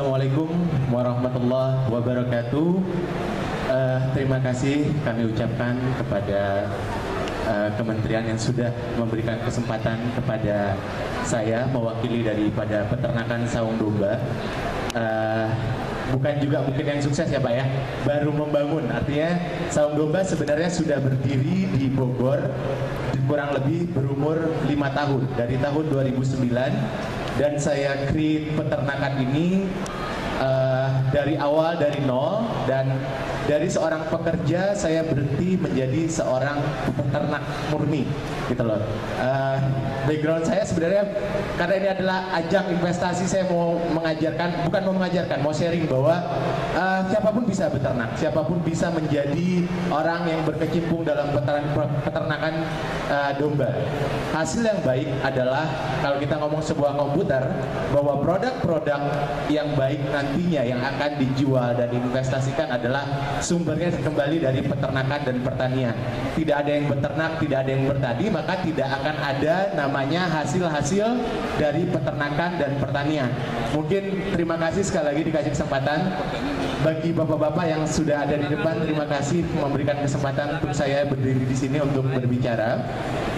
Assalamualaikum warahmatullahi wabarakatuh. Terima kasih kami ucapkan kepada kementerian yang sudah memberikan kesempatan kepada saya mewakili daripada peternakan saung domba. Bukan juga mungkin yang sukses ya Pak ya, baru membangun. Artinya saung domba sebenarnya sudah berdiri di Bogor kurang lebih berumur 5 tahun, dari tahun 2009. Dan saya create peternakan ini dari awal, dari nol. Dan dari seorang pekerja saya berhenti menjadi seorang peternak murni gitu loh. Background saya sebenarnya karena ini adalah ajang investasi, saya mau mengajarkan, bukan mau mengajarkan, mau sharing bahwa siapapun bisa beternak, siapapun bisa menjadi orang yang berkecimpung dalam peternakan domba. Hasil yang baik adalah kalau kita ngomong sebuah komputer, bahwa produk-produk yang baik nantinya yang akan dijual dan diinvestasikan adalah sumbernya kembali dari peternakan dan pertanian. Tidak ada yang beternak, tidak ada yang bertani, maka tidak akan ada namanya hasil-hasil dari peternakan dan pertanian. Mungkin terima kasih sekali lagi dikasih kesempatan. Bagi bapak-bapak yang sudah ada di depan, terima kasih memberikan kesempatan untuk saya berdiri di sini untuk berbicara.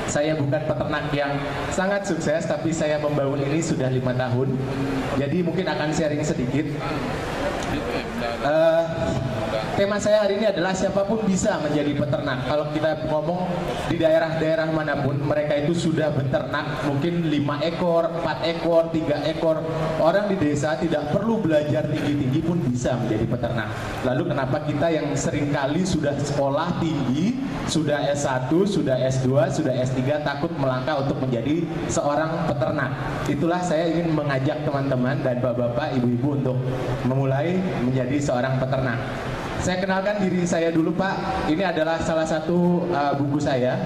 Saya bukan peternak yang sangat sukses, tapi saya membangun ini sudah 5 tahun. Jadi mungkin akan sharing sedikit. Tema saya hari ini adalah siapapun bisa menjadi peternak. Kalau kita ngomong di daerah-daerah manapun, mereka itu sudah beternak mungkin 5 ekor, 4 ekor, 3 ekor. Orang di desa tidak perlu belajar tinggi-tinggi pun bisa menjadi peternak. Lalu kenapa kita yang seringkali sudah sekolah tinggi, sudah S1, sudah S2, sudah S3 takut melangkah untuk menjadi seorang peternak? Itulah saya ingin mengajak teman-teman dan bapak-bapak, ibu-ibu untuk memulai menjadi seorang peternak. Saya kenalkan diri saya dulu Pak. Ini adalah salah satu buku saya.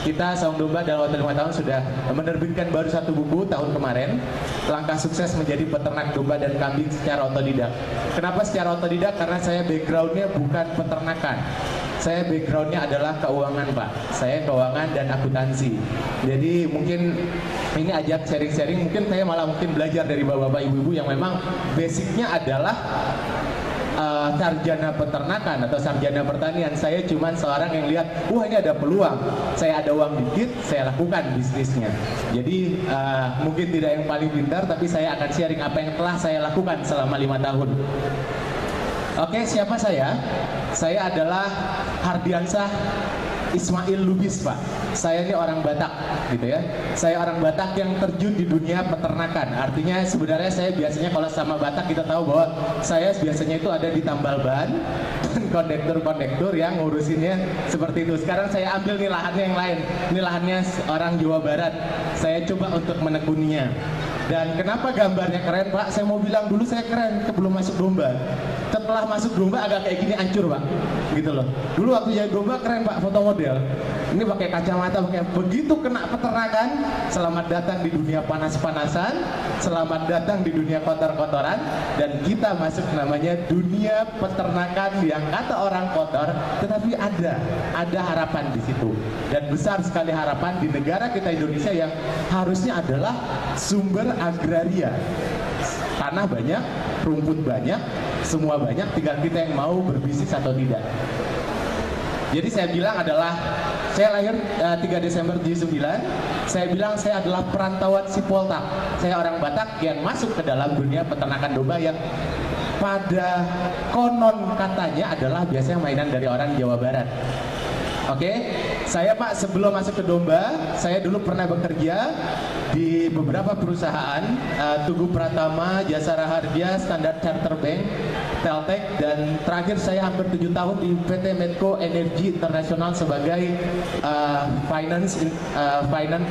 Kita Saung Domba dalam waktu 5 tahun sudah menerbitkan baru 1 buku tahun kemarin. Langkah sukses menjadi peternak domba dan kambing secara otodidak. Kenapa secara otodidak? Karena saya backgroundnya bukan peternakan. Saya backgroundnya adalah keuangan Pak. Saya keuangan dan akuntansi. Jadi mungkin ini ajak sharing-sharing. Mungkin saya malah mungkin belajar dari bapak-bapak ibu-ibu yang memang basicnya adalah sarjana peternakan atau sarjana pertanian. Saya cuma seorang yang lihat, wah ini ada peluang, saya ada uang dikit, saya lakukan bisnisnya. Jadi mungkin tidak yang paling pintar, tapi saya akan sharing apa yang telah saya lakukan selama 5 tahun. Oke, siapa saya? Saya adalah Hardiansah Ismail Lubis Pak. Saya ini orang Batak gitu ya. Saya orang Batak yang terjun di dunia peternakan. Artinya sebenarnya saya biasanya kalau sama Batak kita tahu bahwa saya biasanya itu ada di tambal ban dan kondektur-kondektur yang ngurusinnya seperti itu. Sekarang saya ambil nih lahannya yang lain. Ini lahannya orang Jawa Barat. Saya coba untuk menekuninya. Dan kenapa gambarnya keren Pak? Saya mau bilang dulu saya keren sebelum masuk domba. Setelah masuk domba agak kayak gini hancur Pak, gitu loh. Dulu waktu jadi domba keren Pak, foto model. Ini pakai kacamata, pakai begitu kena peternakan. Selamat datang di dunia panas-panasan, selamat datang di dunia kotor-kotoran, dan kita masuk namanya dunia peternakan yang kata orang kotor, tetapi ada harapan di situ. Dan besar sekali harapan di negara kita Indonesia yang harusnya adalah sumber agraria. Tanah banyak, rumput banyak, semua banyak, tinggal kita yang mau berbisnis atau tidak. Jadi saya bilang adalah, saya lahir 3 Desember 79. Saya bilang saya adalah perantauan Sipoltak. Saya orang Batak yang masuk ke dalam dunia peternakan domba yang pada konon katanya adalah biasanya mainan dari orang Jawa Barat. Oke, saya Pak sebelum masuk ke domba, saya dulu pernah bekerja di beberapa perusahaan, Tugu Pratama, Jasara Harja, Standard Charter Bank, Teltek, dan terakhir saya hampir 7 tahun di PT Medco Energy International sebagai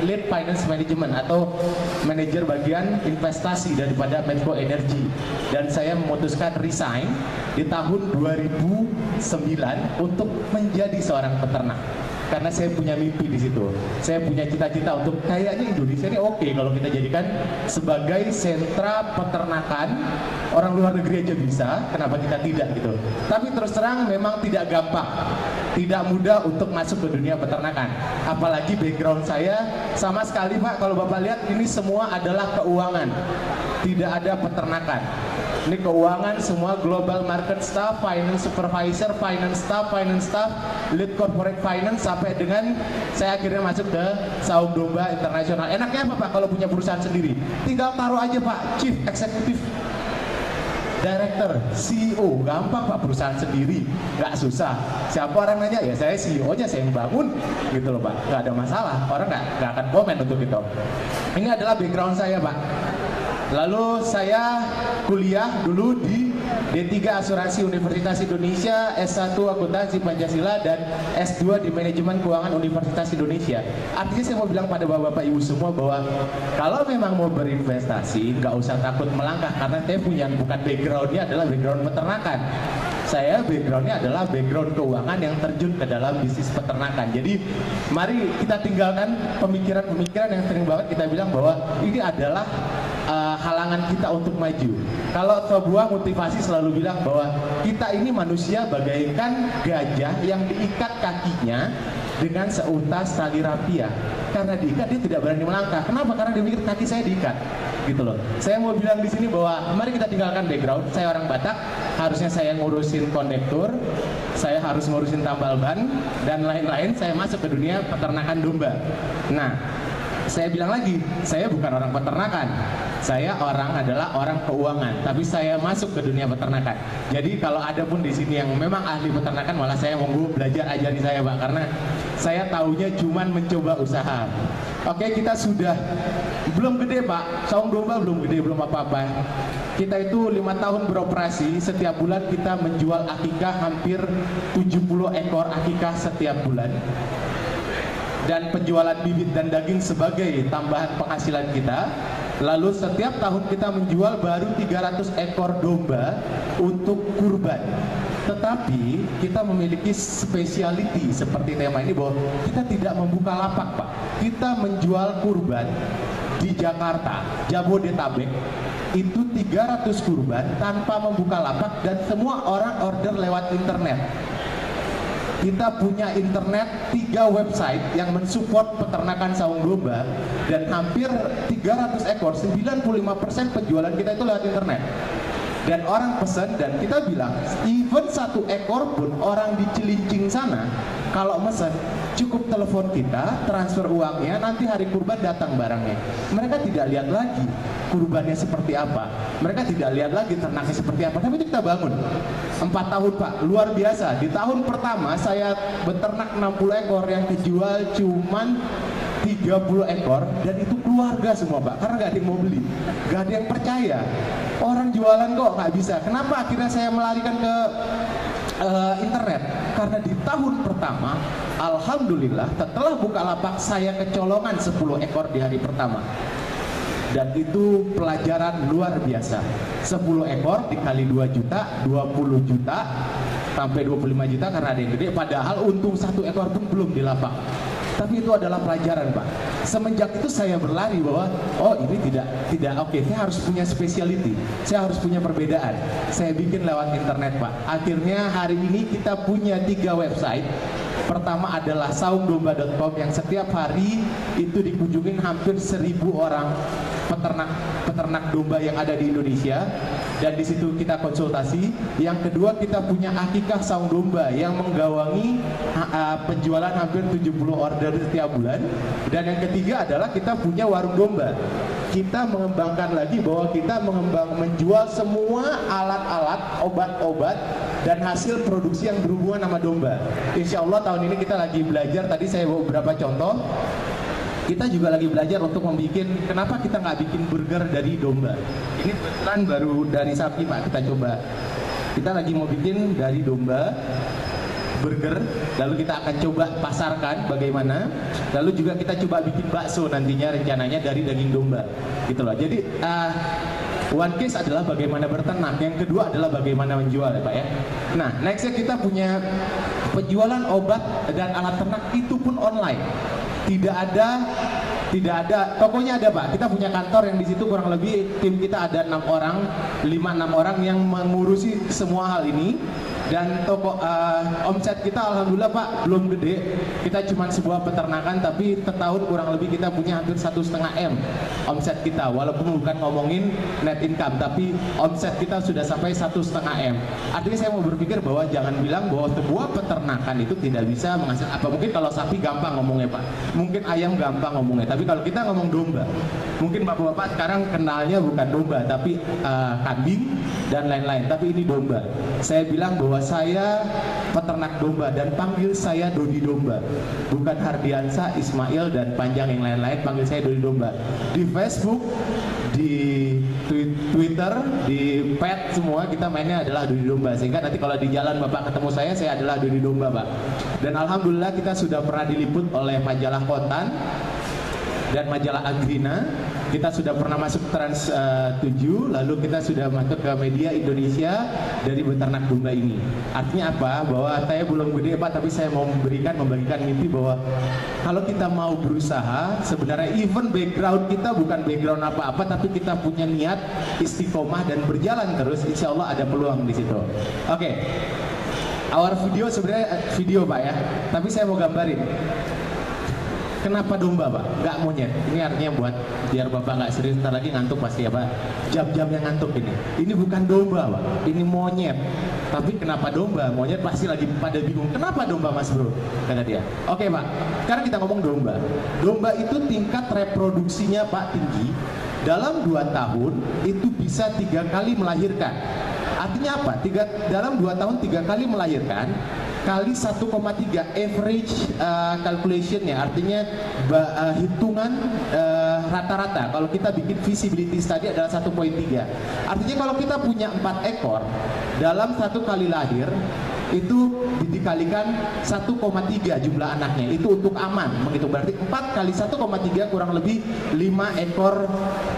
lead finance management atau manajer bagian investasi daripada Medco Energy. Dan saya memutuskan resign di tahun 2009 untuk menjadi seorang peternak. Karena saya punya mimpi di situ. Saya punya cita-cita untuk kayaknya Indonesia ini oke kalau kita jadikan sebagai sentra peternakan Orang luar negeri aja bisa, kenapa kita tidak gitu. Tapi terus terang memang tidak gampang, tidak mudah untuk masuk ke dunia peternakan. Apalagi background saya sama sekali Pak, kalau Bapak lihat ini semua adalah keuangan, tidak ada peternakan. Ini keuangan semua, global market staff, finance supervisor, finance staff, lead corporate finance, sampai dengan saya akhirnya masuk ke Saung Domba Internasional. Enaknya apa Pak kalau punya perusahaan sendiri? Tinggal taruh aja Pak, Chief Executive Director, CEO, gampang Pak, perusahaan sendiri, nggak susah. Siapa orang nanya, ya saya CEO-nya, saya yang bangun, gitu loh Pak, nggak ada masalah, orang nggak akan komen untuk itu. Ini adalah background saya Pak. Lalu saya kuliah dulu di D3 Asuransi Universitas Indonesia, S1 Akuntansi Pancasila, dan S2 di Manajemen Keuangan Universitas Indonesia. Artinya saya mau bilang pada bapak-bapak ibu semua bahwa kalau memang mau berinvestasi, nggak usah takut melangkah, karena saya punya bukan backgroundnya adalah background peternakan. Saya backgroundnya adalah background keuangan yang terjun ke dalam bisnis peternakan. Jadi mari kita tinggalkan pemikiran-pemikiran yang sering banget kita bilang bahwa ini adalah halangan kita untuk maju. Kalau sebuah motivasi selalu bilang bahwa kita ini manusia bagaikan gajah yang diikat kakinya dengan seutas tali rapia. Karena diikat dia tidak berani melangkah. Kenapa? Karena dia mikir kaki saya diikat. Gitu loh. Saya mau bilang di sini bahwa mari kita tinggalkan background. Saya orang Batak, harusnya saya ngurusin kondektur, saya harus ngurusin tambal ban dan lain-lain. Saya masuk ke dunia peternakan domba. Nah, saya bilang lagi, saya bukan orang peternakan. Saya adalah orang keuangan, tapi saya masuk ke dunia peternakan. Jadi kalau ada pun di sini yang memang ahli peternakan, malah saya mau belajar ajari saya Pak, karena saya taunya cuman mencoba usaha. Oke, kita sudah belum gede Pak, Saung Domba belum gede, belum apa-apa. Kita itu 5 tahun beroperasi, setiap bulan kita menjual akikah hampir 70 ekor akikah setiap bulan. Dan penjualan bibit dan daging sebagai tambahan penghasilan kita. Lalu setiap tahun kita menjual baru 300 ekor domba untuk kurban. Tetapi kita memiliki speciality seperti tema ini bahwa kita tidak membuka lapak Pak. Kita menjual kurban di Jakarta, Jabodetabek, itu 300 kurban tanpa membuka lapak dan semua orang order lewat internet. Kita punya internet 3 website yang mensupport peternakan saung domba, dan hampir 300 ekor, 95% penjualan kita itu lewat internet. Dan orang pesan, dan kita bilang even 1 ekor pun orang di Cilincing sana kalau mesen cukup telepon kita, transfer uangnya, nanti hari kurban datang barangnya. Mereka tidak lihat lagi kurbannya seperti apa, mereka tidak lihat lagi ternaknya seperti apa, tapi itu kita bangun 4 tahun Pak, luar biasa. Di tahun pertama saya beternak 60 ekor, yang dijual cuman 30 ekor, dan itu keluarga semua Pak, karena nggak ada yang mau beli, nggak ada yang percaya. Orang jualan kok nggak bisa. Kenapa akhirnya saya melarikan ke internet? Karena di tahun pertama, alhamdulillah setelah Bukalapak saya kecolongan 10 ekor di hari pertama. Dan itu pelajaran luar biasa. 10 ekor dikali 2 juta, 20 juta sampai 25 juta karena ada yang gede, padahal untung 1 ekor pun belum di lapak. Tapi itu adalah pelajaran Pak. Semenjak itu saya berlari bahwa oh ini tidak oke, saya harus punya speciality, saya harus punya perbedaan. Saya bikin lewat internet Pak. Akhirnya hari ini kita punya 3 website. Pertama adalah saungdomba.com yang setiap hari itu dikunjungin hampir 1.000 orang peternak domba yang ada di Indonesia, dan di situ kita konsultasi. Yang kedua, kita punya akikah saung domba yang menggawangi penjualan hampir 70 order setiap bulan. Dan yang ketiga adalah kita punya warung domba. Kita mengembangkan lagi bahwa kita menjual semua alat-alat, obat-obat dan hasil produksi yang berhubungan sama domba. Insya Allah tahun ini kita lagi belajar, tadi saya bawa beberapa contoh. Kita juga lagi belajar untuk membuat, kenapa kita nggak bikin burger dari domba. Ini kebetulan baru dari sapi Pak, kita coba. Kita lagi mau bikin dari domba burger, lalu kita akan coba pasarkan bagaimana. Lalu juga kita coba bikin bakso nantinya rencananya dari daging domba, gitu loh. Jadi one case adalah bagaimana berternak, yang kedua adalah bagaimana menjual ya Pak ya. Nah nextnya kita punya penjualan obat dan alat ternak, itu pun online. Tidak ada Tidak ada, tokonya ada Pak. Kita punya kantor yang di situ kurang lebih tim kita ada 6 orang, 5-6 orang yang mengurusi semua hal ini. Dan toko omset kita alhamdulillah Pak belum gede. Kita cuma sebuah peternakan tapi setahun kurang lebih kita punya hampir 1,5 M omset kita. Walaupun bukan ngomongin net income tapi omset kita sudah sampai 1,5 M. Artinya saya mau berpikir bahwa jangan bilang bahwa sebuah peternakan itu tidak bisa menghasilkan apa. Mungkin kalau sapi gampang ngomongnya Pak, mungkin ayam gampang ngomongnya. Tapi kalau kita ngomong domba, mungkin bapak-bapak sekarang kenalnya bukan domba tapi kambing dan lain-lain. Tapi ini domba. Saya bilang bahwa saya peternak domba dan panggil saya Dodi Domba, bukan Hardiansa, Ismail dan panjang yang lain-lain. Panggil saya Dodi Domba di Facebook, di Twitter, di pet semua kita mainnya adalah Dodi Domba. Sehingga nanti kalau di jalan bapak ketemu saya adalah Dodi Domba Pak. Dan alhamdulillah kita sudah pernah diliput oleh majalah Kontan dan majalah Agrina. Kita sudah pernah masuk Trans 7, lalu kita sudah masuk ke media Indonesia dari beternak domba ini. Artinya apa? Bahwa saya belum gede Pak, tapi saya mau membagikan mimpi bahwa kalau kita mau berusaha, sebenarnya even background kita bukan background apa-apa, tapi kita punya niat, istiqomah dan berjalan terus, insya Allah ada peluang di situ. Oke. Our video sebenarnya video Pak ya, tapi saya mau gambarin. Kenapa domba Pak? Nggak monyet. Ini artinya buat biar Bapak nggak serius ntar lagi ngantuk pasti ya Pak. Jam-jamnya ngantuk ini. Ini bukan domba Pak. Ini monyet. Tapi kenapa domba? Monyet pasti lagi pada bingung. Kenapa domba Mas Bro? Kata dia. Oke Pak. Sekarang kita ngomong domba. Domba itu tingkat reproduksinya Pak tinggi. Dalam 2 tahun itu bisa 3 kali melahirkan. Artinya apa? Dalam 2 tahun 3 kali melahirkan. Kali 1,3 average calculation-nya, artinya hitungan rata-rata. Kalau kita bikin feasibility study adalah 1,3. Artinya kalau kita punya 4 ekor dalam 1 kali lahir itu dikalikan 1,3 jumlah anaknya, itu untuk aman menghitung. Berarti 4 kali 1,3 kurang lebih 5 ekor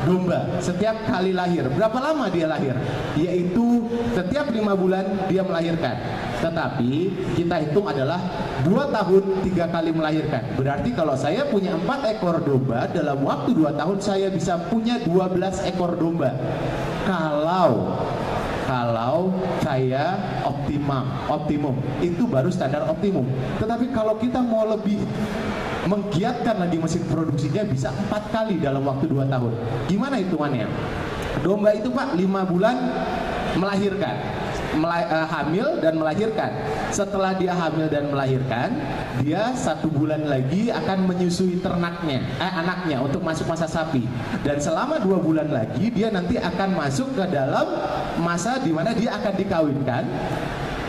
domba setiap kali lahir. Berapa lama dia lahir? Yaitu setiap 5 bulan dia melahirkan. Tetapi kita hitung adalah 2 tahun 3 kali melahirkan. Berarti kalau saya punya 4 ekor domba, dalam waktu 2 tahun saya bisa punya 12 ekor domba. Kalau saya optimum itu baru standar optimum. Tetapi kalau kita mau lebih menggiatkan lagi mesin produksinya, bisa 4 kali dalam waktu 2 tahun. Gimana hitungannya? Domba itu Pak 5 bulan melahirkan, hamil dan melahirkan. Setelah dia hamil dan melahirkan, dia 1 bulan lagi akan menyusui anaknya untuk masuk masa sapi. Dan selama 2 bulan lagi dia nanti akan masuk ke dalam masa di mana dia akan dikawinkan.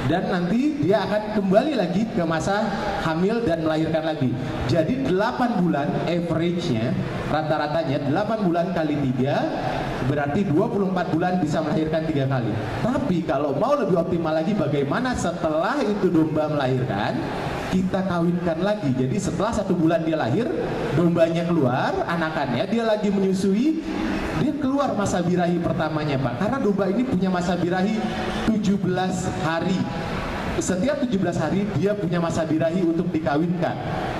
Dan nanti dia akan kembali lagi ke masa hamil dan melahirkan lagi. Jadi 8 bulan average-nya, rata-ratanya 8 bulan kali 3 berarti 24 bulan bisa melahirkan 3 kali. Tapi kalau mau lebih optimal lagi, bagaimana setelah itu domba melahirkan, kita kawinkan lagi. Jadi setelah 1 bulan dia lahir, dombanya keluar, anakannya dia lagi menyusui, dia keluar masa birahi pertamanya Pak. Karena domba ini punya masa birahi 17 hari. Setiap 17 hari dia punya masa birahi untuk dikawinkan.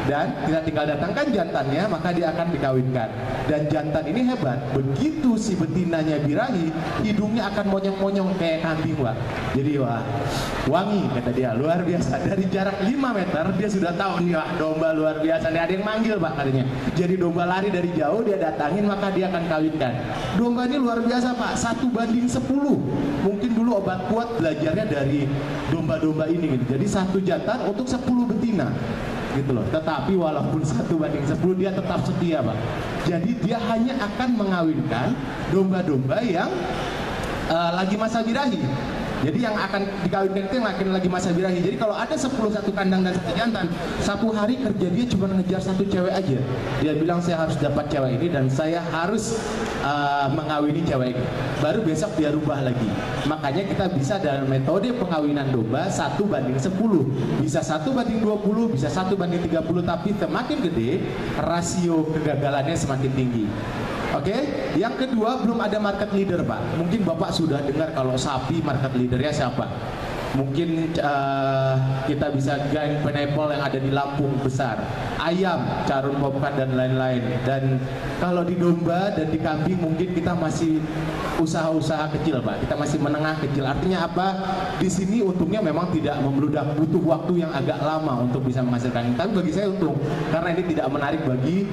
Dan kita tinggal datangkan jantannya, maka dia akan dikawinkan. Dan jantan ini hebat, begitu si betinanya birahi, hidungnya akan monyong-monyong kayak kambing Pak. Jadi wah, wangi kata dia, luar biasa. Dari jarak 5 meter dia sudah tahu nih, wah domba luar biasa. Nih ada yang manggil Pak katanya. Jadi domba lari dari jauh, dia datangin maka dia akan kawinkan. Domba ini luar biasa Pak, 1:10. Mungkin dulu obat kuat belajarnya dari domba-domba ini gitu. Jadi 1 jantan untuk 10 betina gitu loh. Tetapi walaupun 1:10 dia tetap setia Pak. Jadi dia hanya akan mengawinkan domba-domba yang lagi masa birahi. Jadi yang akan dikawinkan itu yang lagi masa birahi. Jadi kalau ada 10 satu kandang dan 1 jantan, 1 hari kerja dia cuma ngejar 1 cewek aja. Dia bilang saya harus dapat cewek ini dan saya harus mengawini cewek ini. Baru besok dia rubah lagi. Makanya kita bisa dalam metode pengawinan domba 1:10. Bisa 1:20, bisa 1:30. Tapi semakin gede, rasio kegagalannya semakin tinggi. Oke, yang kedua belum ada market leader Pak. Mungkin Bapak sudah dengar kalau sapi market leadernya siapa? Mungkin kita bisa gain pineapple yang ada di Lampung besar, ayam, carun popkan dan lain-lain. Dan kalau di domba dan di kambing mungkin kita masih usaha-usaha kecil, Pak. Kita masih menengah kecil. Artinya apa? Di sini untungnya memang tidak membludak, butuh waktu yang agak lama untuk bisa menghasilkan. Tapi bagi saya untung karena ini tidak menarik bagi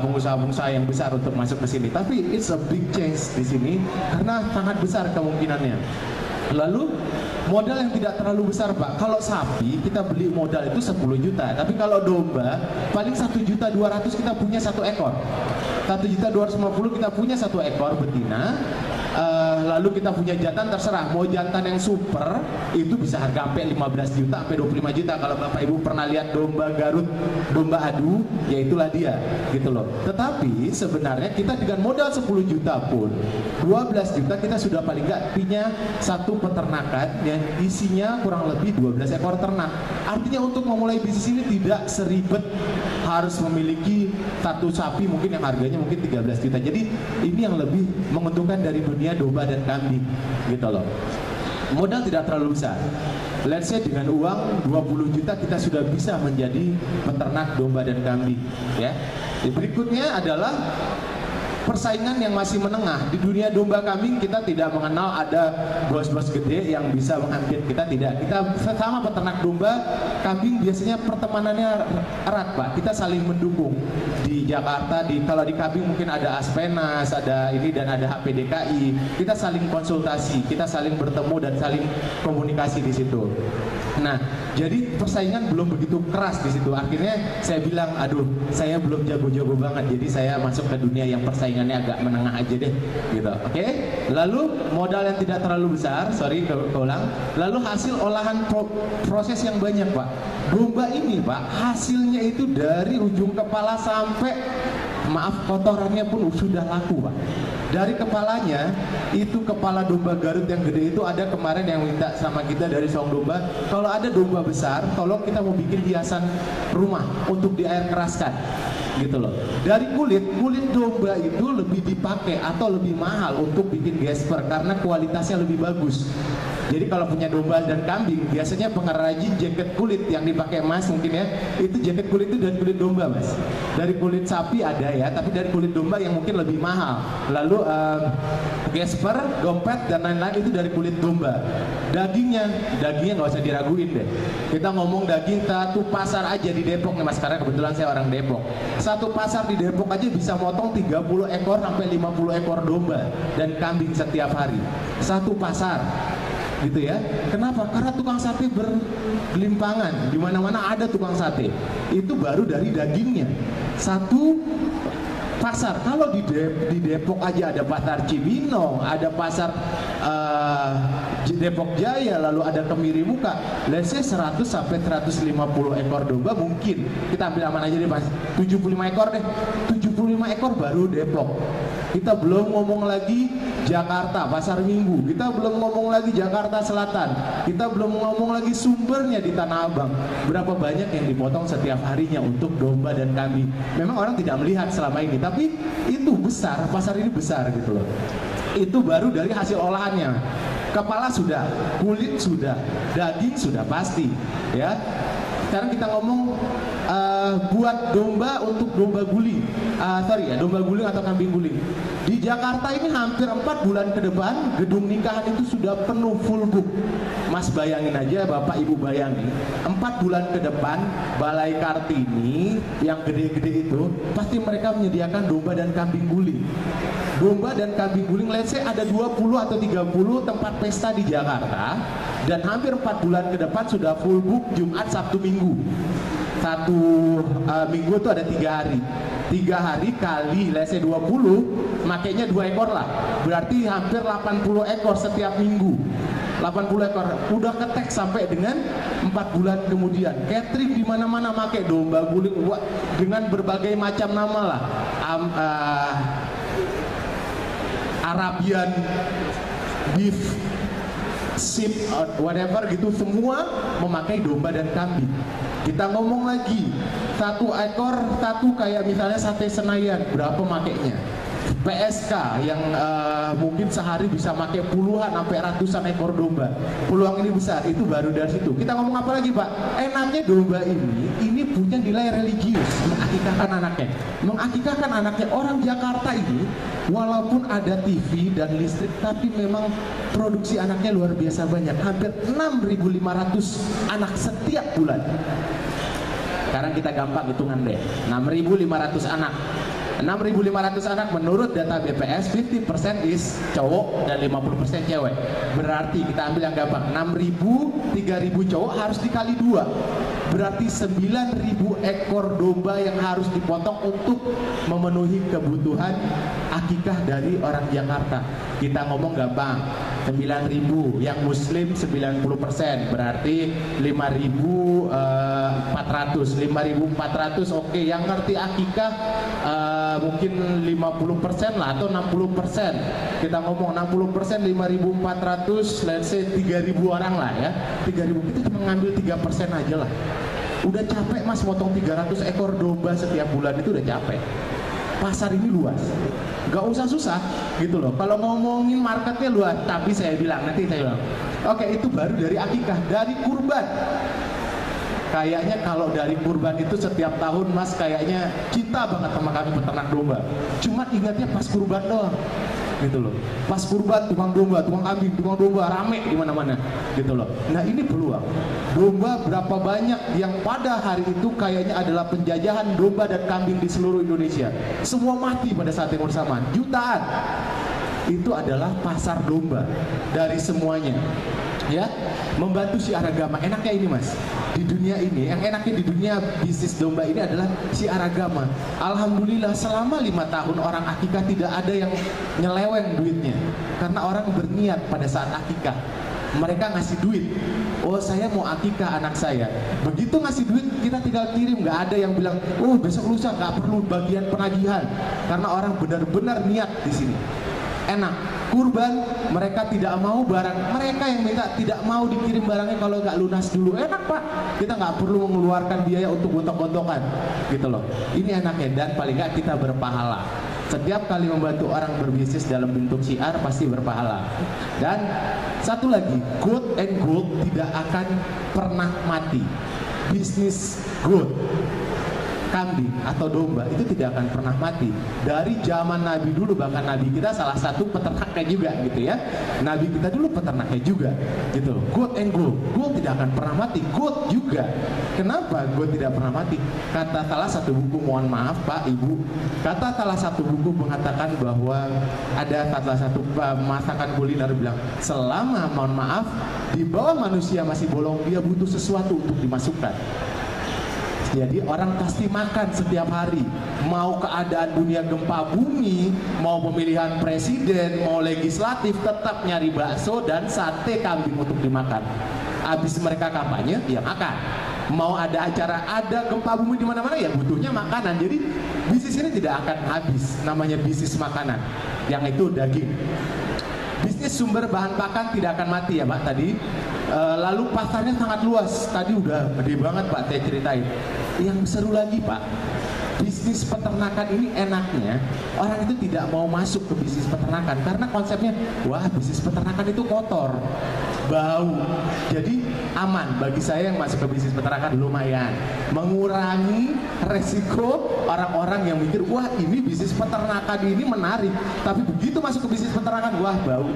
pengusaha-pengusaha yang besar untuk masuk ke sini. Tapi it's a big change di sini karena sangat besar kemungkinannya. Lalu modal yang tidak terlalu besar, Pak. Kalau sapi kita beli modal itu 10 juta, tapi kalau domba paling 1.200.000 kita punya 1 ekor. 1.250.000 kita punya 1 ekor betina. Lalu kita punya jantan, terserah mau jantan yang super itu bisa harga sampai 15 juta sampai 25 juta. Kalau Bapak Ibu pernah lihat domba Garut, domba adu, ya itulah dia gitu loh. Tetapi sebenarnya kita dengan modal 10 juta pun 12 juta kita sudah paling nggak punya satu peternakan yang isinya kurang lebih 12 ekor ternak. Artinya untuk memulai bisnis ini tidak seribet harus memiliki satu sapi mungkin yang harganya mungkin 13 juta. Jadi ini yang lebih menguntungkan dari dunia domba dan kambing gitu loh. Modal tidak terlalu besar. Let's say dengan uang 20 juta kita sudah bisa menjadi peternak domba dan kambing ya. Berikutnya adalah persaingan yang masih menengah. Di dunia domba kambing kita tidak mengenal ada bos-bos gede yang bisa menghampiri kita, tidak. Kita sama peternak domba kambing biasanya pertemanannya erat, Pak. Kita saling mendukung. Di Jakarta, kalau di kambing mungkin ada Aspenas, ada ini dan ada HPDKI. Kita saling konsultasi, kita saling bertemu dan saling komunikasi di situ. Nah, jadi persaingan belum begitu keras di situ. Akhirnya saya bilang, aduh, saya belum jago-jago banget. Jadi saya masuk ke dunia yang persaingannya agak menengah aja deh, gitu. Oke? Lalu modal yang tidak terlalu besar, keulang. Lalu hasil olahan proses yang banyak, Pak. Domba ini, Pak, hasilnya itu dari ujung kepala sampai kotorannya pun sudah laku, Pak. Dari kepalanya, itu kepala domba Garut yang gede itu ada kemarin yang minta sama kita dari Song Domba, kalau ada domba besar, tolong kita mau bikin hiasan rumah untuk di air keraskan, gitu loh. Dari kulit domba itu lebih dipakai atau lebih mahal untuk bikin gesper karena kualitasnya lebih bagus. Jadi kalau punya domba dan kambing, biasanya pengrajin jaket kulit yang dipakai Mas mungkin ya, itu jaket kulit itu dari kulit domba, Mas. Dari kulit sapi ada ya, tapi dari kulit domba yang mungkin lebih mahal. Lalu gesper, dompet dan lain-lain itu dari kulit domba. Dagingnya nggak usah diraguin deh. Kita ngomong daging satu pasar aja di Depok nih Mas, karena kebetulan saya orang Depok. Satu pasar di Depok aja bisa motong 30 ekor sampai 50 ekor domba dan kambing setiap hari. Satu pasar. Gitu ya. Kenapa? Karena tukang sate bergelimpangan. Di mana-mana ada tukang sate. Itu baru dari dagingnya. Satu pasar. Kalau di Depok aja ada pasar Cibinong, ada pasar Depok Jaya, lalu ada Kemiri Muka. Let's say 100 sampai 150 ekor domba mungkin. Kita ambil aman aja deh, Mas. 75 ekor deh. 75 ekor baru Depok. Kita belum ngomong lagi Jakarta, Pasar Minggu. Kita belum ngomong lagi Jakarta Selatan. Kita belum ngomong lagi sumbernya di Tanah Abang. Berapa banyak yang dipotong setiap harinya untuk domba dan kambing. Memang orang tidak melihat selama ini, tapi itu besar, pasar ini besar gitu loh. Itu baru dari hasil olahannya. Kepala sudah, kulit sudah, daging sudah pasti, ya. Sekarang kita ngomong buat domba untuk domba guling, domba guling atau kambing guling. Di Jakarta ini hampir 4 bulan ke depan gedung nikahan itu sudah penuh full book. Mas bayangin aja, Bapak Ibu bayangin, 4 bulan ke depan Balai Kartini yang gede-gede itu pasti mereka menyediakan domba dan kambing guling. Domba dan kambing guling, let's say ada 20 atau 30 tempat pesta di Jakarta, dan hampir 4 bulan ke depan sudah full book Jumat, Sabtu, Minggu. Satu minggu itu ada 3 hari. 3 hari kali let's say 20, makanya 2 ekor lah. Berarti hampir 80 ekor setiap minggu. 80 ekor udah ketek sampai dengan 4 bulan kemudian. Catering di mana-mana pakai domba guling dengan berbagai macam nama lah. Arabian beef, sheep, whatever gitu, semua memakai domba dan kambing. Kita ngomong lagi, 1 ekor, satu kayak misalnya sate Senayan, berapa makainya? PSK yang mungkin sehari bisa pakai puluhan sampai ratusan ekor domba. Peluang ini besar, itu baru dari situ. Kita ngomong apa lagi Pak? Enaknya domba ini punya nilai religius, mengakikahkan anaknya. Mengakikahkan anaknya orang Jakarta ini, walaupun ada TV dan listrik, tapi memang produksi anaknya luar biasa banyak. Hampir 6.500 anak setiap bulan. Sekarang kita gampang hitungan deh, 6.500 anak. 6.500 anak menurut data BPS 50% is cowok dan 50% cewek. Berarti kita ambil yang gampang, 6.000, 3.000 cowok harus dikali 2. Berarti 9.000 ekor domba yang harus dipotong untuk memenuhi kebutuhan akikah dari orang Jakarta. Kita ngomong gampang, 9.000, yang muslim 90%, berarti 5.400. 5.400 oke, yang ngerti akikah mungkin 50% lah atau 60%. Kita ngomong 60%, 5.400, let's say 3.000 orang lah ya. 3.000, kita cuma ngambil 3% aja lah. Udah capek Mas motong 300 ekor domba setiap bulan, itu udah capek. Pasar ini luas, gak usah susah gitu loh. Kalau ngomongin marketnya luas, tapi saya bilang, oke, itu baru dari akikah. Dari kurban, kayaknya kalau dari kurban itu setiap tahun Mas kayaknya cinta banget sama kami peternak domba. Cuma ingatnya pas kurban doang gitu loh. Pas kurban tukang domba, tukang kambing, tukang domba rame di mana-mana gitu loh. Nah, ini peluang. Domba berapa banyak yang pada hari itu kayaknya adalah penjajahan domba dan kambing di seluruh Indonesia. Semua mati pada saat yang bersamaan. Jutaan. Itu adalah pasar domba dari semuanya. Ya, membantu syiar agama. Enaknya ini Mas, di dunia ini, yang enaknya di dunia bisnis domba ini adalah syiar agama. Alhamdulillah selama 5 tahun orang akikah tidak ada yang nyeleweng duitnya, karena orang berniat pada saat akikah. Mereka ngasih duit, oh saya mau akikah anak saya. Begitu ngasih duit, kita tinggal kirim. Gak ada yang bilang, oh besok lusa gak perlu bagian penagihan, karena orang benar-benar niat di sini. Enak. Kurban, mereka tidak mau barang, mereka yang minta tidak mau dikirim barangnya kalau nggak lunas dulu. Enak Pak, kita nggak perlu mengeluarkan biaya untuk gontok-gontokan gitu loh. Ini enaknya, dan paling nggak kita berpahala. Setiap kali membantu orang berbisnis dalam bentuk syiar pasti berpahala. Dan satu lagi, goat and gold tidak akan pernah mati. Bisnis goat, kambing atau domba itu tidak akan pernah mati. Dari zaman Nabi dulu, bahkan Nabi kita salah satu peternaknya juga gitu ya. Nabi kita dulu peternaknya juga gitu. Goat and goat, goat tidak akan pernah mati. Goat juga. Kenapa goat tidak pernah mati? Kata salah satu buku, mohon maaf Pak Ibu, kata salah satu buku mengatakan bahwa ada salah satu masakan kuliner bilang, selama mohon maaf di bawah manusia masih bolong, dia butuh sesuatu untuk dimasukkan. Jadi orang pasti makan setiap hari. Mau keadaan dunia gempa bumi, mau pemilihan presiden, mau legislatif, tetap nyari bakso dan sate kambing untuk dimakan. Habis mereka kampanye, ya makan. Mau ada acara, ada gempa bumi di mana-mana, ya butuhnya makanan. Jadi bisnis ini tidak akan habis. Namanya bisnis makanan. Yang itu daging. Bisnis sumber bahan pakan tidak akan mati ya Pak tadi. Lalu pasarnya sangat luas. Tadi udah gede banget Pak saya ceritain. Yang seru lagi Pak, bisnis peternakan ini enaknya orang itu tidak mau masuk ke bisnis peternakan karena konsepnya, wah bisnis peternakan itu kotor, bau. Jadi aman bagi saya yang masuk ke bisnis peternakan, lumayan mengurangi resiko orang-orang yang mikir, wah ini bisnis peternakan ini menarik, tapi begitu masuk ke bisnis peternakan, wah bau.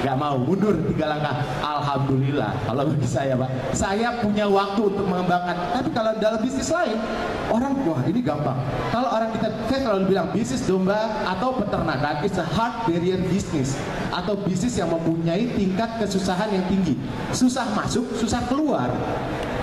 Gak mau, mundur 3 langkah. Alhamdulillah, kalau bagi saya Pak, saya punya waktu untuk mengembangkan. Tapi kalau dalam bisnis lain, orang, wah ini gampang. Kalau orang kita, saya selalu bilang bisnis domba atau peternakan is a hard barrier business, atau bisnis yang mempunyai tingkat kesusahan yang tinggi. Susah masuk, susah keluar.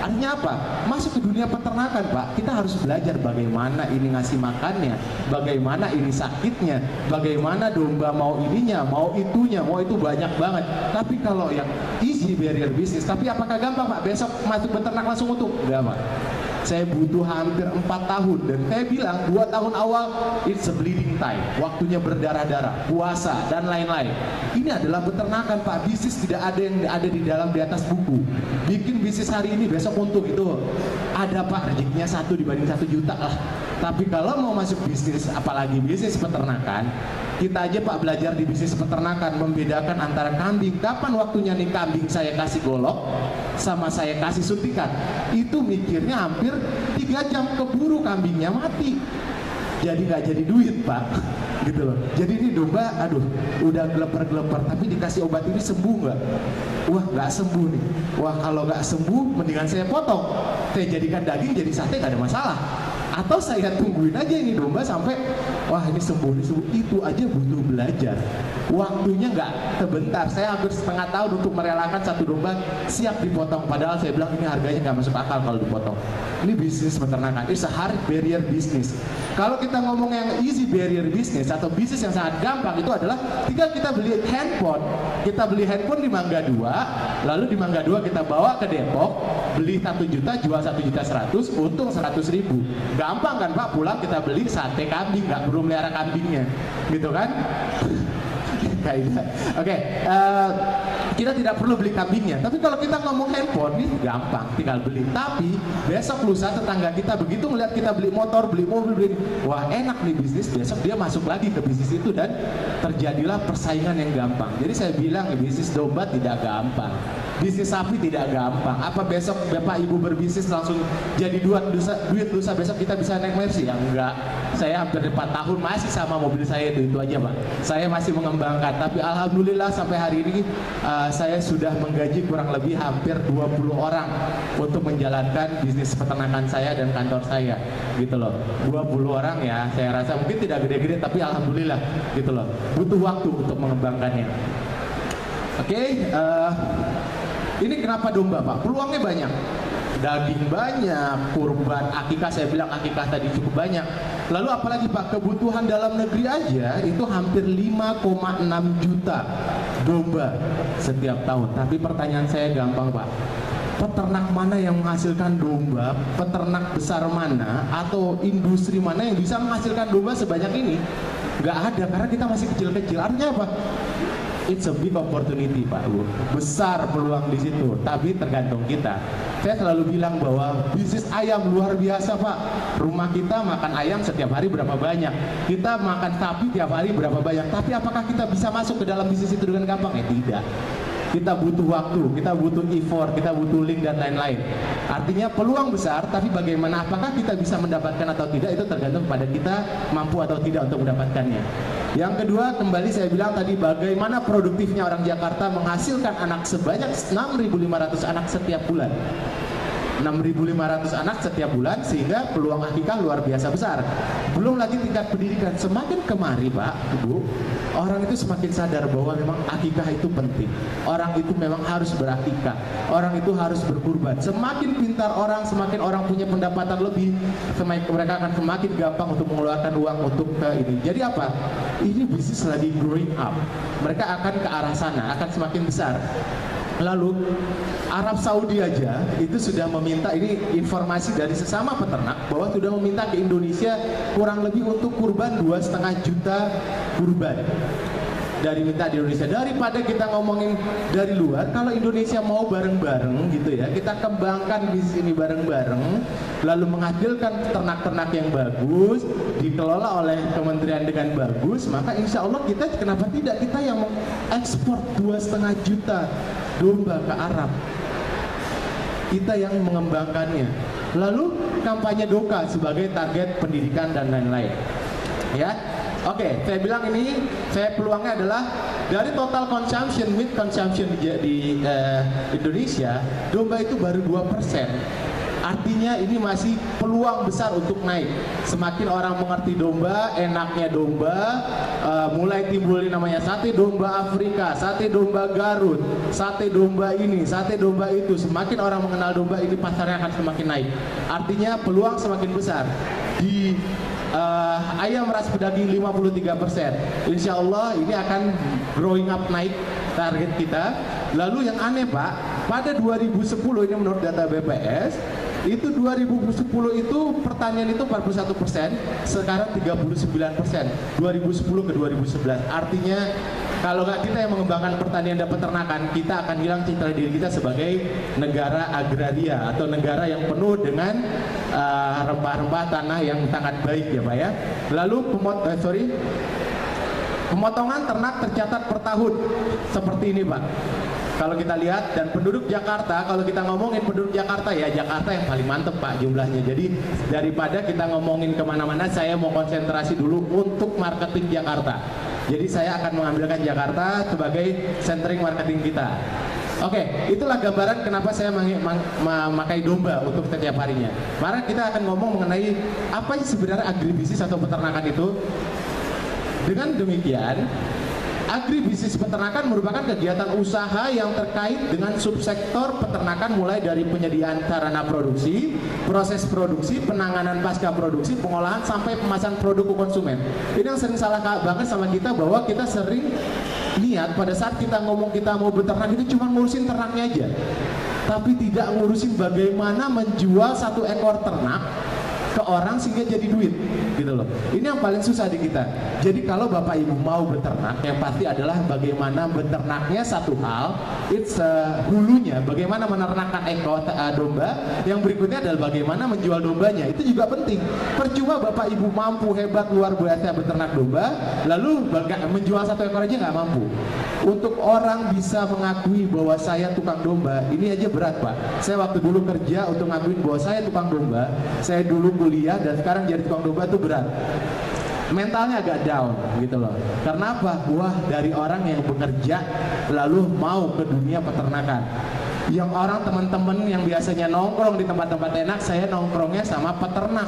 Artinya apa? Masuk ke dunia peternakan Pak, kita harus belajar bagaimana ini ngasih makannya, bagaimana ini sakitnya, bagaimana domba mau ininya, mau itunya, mau itu banyak banget. Tapi kalau yang easy barrier bisnis, tapi apakah gampang Pak? Besok masuk peternak langsung untung? Enggak Pak. Saya butuh hampir 4 tahun, dan saya bilang 2 tahun awal it's a bleeding time, waktunya berdarah-darah, puasa dan lain-lain. Ini adalah peternakan Pak, bisnis tidak ada yang ada di atas buku. Bikin bisnis hari ini besok untung, itu ada Pak, rezekinya 1 dibanding 1 juta lah. Tapi kalau mau masuk bisnis, apalagi bisnis peternakan, kita aja Pak belajar di bisnis peternakan membedakan antara kambing. Kapan waktunya nih kambing saya kasih golok sama saya kasih suntikan? Itu mikirnya hampir 3 jam, keburu kambingnya mati. Jadi nggak jadi duit Pak, gitu loh. Jadi ini domba, aduh, udah geleper-geleper, tapi dikasih obat ini sembuh nggak? Wah, nggak sembuh nih. Wah, kalau nggak sembuh, mendingan saya potong. Saya jadikan daging jadi sate, nggak ada masalah. Atau saya tungguin aja ini domba sampai wah ini sembuh. Itu aja butuh belajar. Waktunya nggak sebentar. Saya hampir setengah tahun untuk merelakan satu domba siap dipotong. Padahal saya bilang ini harganya nggak masuk akal kalau dipotong. Ini bisnis peternakan. It's a hard barrier business. Kalau kita ngomong yang easy barrier business atau bisnis yang sangat gampang, itu adalah tinggal kita beli handphone. Kita beli handphone di Mangga 2, lalu di Mangga 2 kita bawa ke Depok, beli 1 juta, jual 1.100.000, untung 100.000. Gampang kan Pak, pulang kita beli sate kambing, nggak perlu melihara kambingnya, gitu kan? Oke, kita tidak perlu beli kambingnya. Tapi kalau kita ngomong handphone, ini gampang, tinggal beli. Tapi besok lusa tetangga kita begitu melihat kita beli motor, beli mobil, beli, wah enak nih bisnis. Besok dia masuk lagi ke bisnis itu dan terjadilah persaingan yang gampang. Jadi saya bilang bisnis domba tidak gampang. Bisnis sapi tidak gampang. Apa besok Bapak Ibu berbisnis langsung jadi duit lusa besok kita bisa naik Mercy? Ya enggak. Saya hampir 4 tahun masih sama mobil saya itu aja Pak. Saya masih mengembangkan. Tapi alhamdulillah sampai hari ini saya sudah menggaji kurang lebih hampir 20 orang untuk menjalankan bisnis peternakan saya dan kantor saya. Gitu loh. 20 orang ya. Saya rasa mungkin tidak gede-gede tapi alhamdulillah gitu loh. Butuh waktu untuk mengembangkannya. Oke, ini kenapa domba Pak? Peluangnya banyak. Daging banyak, kurban, akikah, saya bilang akikah tadi cukup banyak. Lalu apalagi Pak, kebutuhan dalam negeri aja itu hampir 5,6 juta domba setiap tahun. Tapi pertanyaan saya gampang Pak. Peternak mana yang menghasilkan domba? Peternak besar mana? Atau industri mana yang bisa menghasilkan domba sebanyak ini? Nggak ada, karena kita masih kecil-kecil. Artinya apa? It's a big opportunity Pak Bu. Besar peluang di situ, tapi tergantung kita. Saya selalu bilang bahwa bisnis ayam luar biasa Pak. Rumah kita makan ayam setiap hari berapa banyak? Kita makan sapi tiap hari berapa banyak? Tapi apakah kita bisa masuk ke dalam bisnis itu dengan gampang? Tidak. Kita butuh waktu, kita butuh effort, kita butuh link dan lain-lain. Artinya peluang besar, tapi bagaimana apakah kita bisa mendapatkan atau tidak itu tergantung pada kita mampu atau tidak untuk mendapatkannya. Yang kedua, kembali saya bilang tadi bagaimana produktifnya orang Jakarta menghasilkan anak sebanyak 6.500 anak setiap bulan. 6.500 anak setiap bulan, sehingga peluang akikah luar biasa besar. Belum lagi tingkat pendidikan. Semakin kemari Pak, Ibu, orang itu semakin sadar bahwa memang akikah itu penting. Orang itu memang harus berakikah. Orang itu harus berkurban. Semakin pintar orang, semakin orang punya pendapatan lebih, mereka akan semakin gampang untuk mengeluarkan uang untuk ke ini. Jadi apa? Ini bisnis lagi growing up. Mereka akan ke arah sana, akan semakin besar. Lalu Arab Saudi aja itu sudah meminta, ini informasi dari sesama peternak, bahwa sudah meminta ke Indonesia kurang lebih untuk kurban 2,5 juta kurban dari minta di Indonesia. Daripada kita ngomongin dari luar, kalau Indonesia mau bareng-bareng gitu ya, kita kembangkan bisnis ini bareng-bareng, lalu menghasilkan ternak-ternak yang bagus, dikelola oleh kementerian dengan bagus, maka insya Allah kita, kenapa tidak, kita yang mengekspor 2,5 juta domba ke Arab, kita yang mengembangkannya. Lalu kampanye Doka sebagai target pendidikan dan lain-lain. Ya, oke, saya bilang ini, saya peluangnya adalah dari total consumption, meat consumption di Indonesia, domba itu baru 2%. Artinya ini masih peluang besar untuk naik. Semakin orang mengerti domba, enaknya domba, mulai timbul namanya sate domba Afrika, sate domba Garut, sate domba ini, sate domba itu. Semakin orang mengenal domba ini, pasarnya akan semakin naik. Artinya peluang semakin besar. Di ayam ras pedaging 53%. Insya Allah ini akan growing up, naik target kita. Lalu yang aneh Pak, pada 2010 ini menurut data BPS, itu 2010 itu pertanian itu 41%, sekarang 39%, 2010 ke 2011. Artinya Kalau nggak kita yang mengembangkan pertanian dan peternakan, kita akan hilang citra diri kita sebagai negara agraria atau negara yang penuh dengan rempah-rempah tanah yang sangat baik ya Pak ya. Lalu pemotongan ternak tercatat per tahun seperti ini Pak. Kalau kita lihat, dan penduduk Jakarta, kalau kita ngomongin penduduk Jakarta ya, Jakarta yang paling mantep Pak jumlahnya. Jadi daripada kita ngomongin kemana-mana, saya mau konsentrasi dulu untuk marketing Jakarta. Jadi saya akan mengambilkan Jakarta sebagai centering marketing kita. Oke, itulah gambaran kenapa saya memakai domba untuk setiap harinya. Mari kita akan ngomong mengenai apa sih sebenarnya agribisnis atau peternakan itu. Dengan demikian, agribisnis peternakan merupakan kegiatan usaha yang terkait dengan subsektor peternakan mulai dari penyediaan sarana produksi, proses produksi, penanganan pasca produksi, pengolahan sampai pemasaran produk ke konsumen. Ini yang sering salah banget sama kita, bahwa kita sering niat pada saat kita ngomong kita mau beternak itu cuma ngurusin ternaknya aja, tapi tidak ngurusin bagaimana menjual satu ekor ternak ke orang sehingga jadi duit gitu loh. Ini yang paling susah di kita. Jadi kalau Bapak Ibu mau beternak, yang pasti adalah bagaimana beternaknya satu hal, it's hulunya, bagaimana menernakan ekor domba. Yang berikutnya adalah bagaimana menjual dombanya. Itu juga penting. Percuma Bapak Ibu mampu hebat luar biasa beternak domba, lalu menjual satu ekor aja nggak mampu. Untuk orang bisa mengakui bahwa saya tukang domba, ini aja berat Pak. Saya waktu dulu kerja untuk ngakuin bahwa saya tukang domba, saya dulu kuliah dan sekarang jadi tukang domba itu berat. Mentalnya agak down gitu loh. Karena apa? Wah, dari orang yang bekerja lalu mau ke dunia peternakan. Yang orang teman-teman yang biasanya nongkrong di tempat-tempat enak, saya nongkrongnya sama peternak.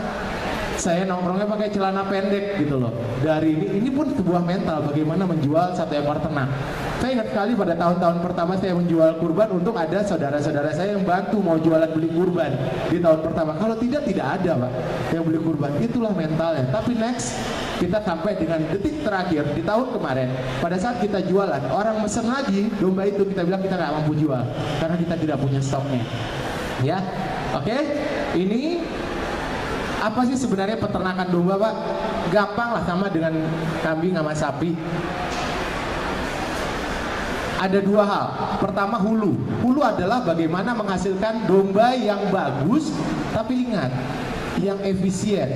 Saya nongkrongnya pakai celana pendek gitu loh. Dari ini pun sebuah mental bagaimana menjual satu ekor ternak. Saya ingat sekali pada tahun-tahun pertama saya menjual kurban, untuk ada saudara-saudara saya yang bantu mau jualan beli kurban di tahun pertama. Kalau tidak ada Pak yang beli kurban. Itulah mentalnya. Tapi next kita sampai dengan detik terakhir di tahun kemarin, pada saat kita jualan, orang mesen lagi domba itu, kita bilang kita nggak mampu jual karena kita tidak punya stoknya. Ya, oke. Ini apa sih sebenarnya peternakan domba Pak? Gampang lah, sama dengan kambing sama sapi. Ada dua hal. Pertama, hulu. Hulu adalah bagaimana menghasilkan domba yang bagus, tapi ingat, yang efisien.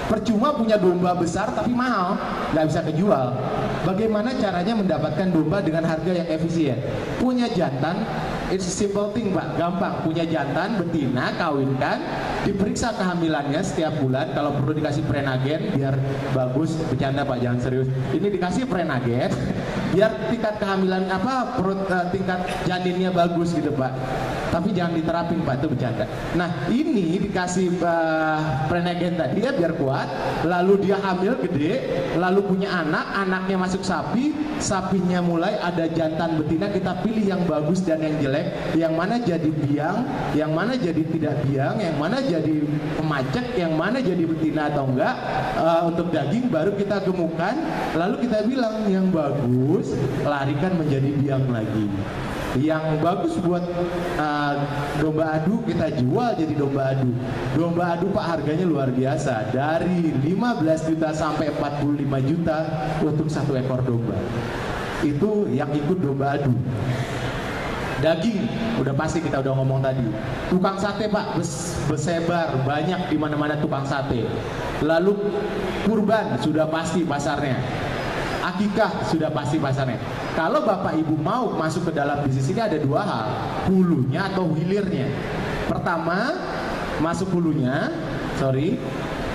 Percuma punya domba besar tapi mahal, nggak bisa kejual. Bagaimana caranya mendapatkan domba dengan harga yang efisien? Punya jantan, it's a simple thing Pak, gampang. Punya jantan, betina, kawinkan, diperiksa kehamilannya setiap bulan. Kalau perlu dikasih prenagen biar bagus. Bercanda Pak, jangan serius. Ini dikasih prenagen biar tingkat kehamilan tingkat janinnya bagus gitu Pak. Tapi jangan diterapin Pak, itu bercanda. Nah ini dikasih prenagen tadi ya biar kuat, lalu dia hamil gede, lalu punya anak, anaknya masuk sapi, sapinya mulai ada jantan betina, kita pilih yang bagus dan yang jelek, yang mana jadi biang, yang mana jadi tidak biang, yang mana jadi pemacek, yang mana jadi betina atau enggak. Untuk daging baru kita gemukkan, lalu kita bilang yang bagus larikan menjadi biang lagi. Yang bagus buat domba adu kita jual jadi domba adu. Domba adu Pak harganya luar biasa, dari 15 juta sampai 45 juta untuk satu ekor domba. Itu yang ikut domba adu. Daging udah pasti kita udah ngomong tadi. Tukang sate Pak bersebar banyak di mana-mana tukang sate. Lalu kurban sudah pasti pasarnya. Akikah sudah pasti pasarnya. Kalau Bapak Ibu mau masuk ke dalam bisnis ini ada dua hal, hulunya atau hilirnya. Pertama, masuk hulunya,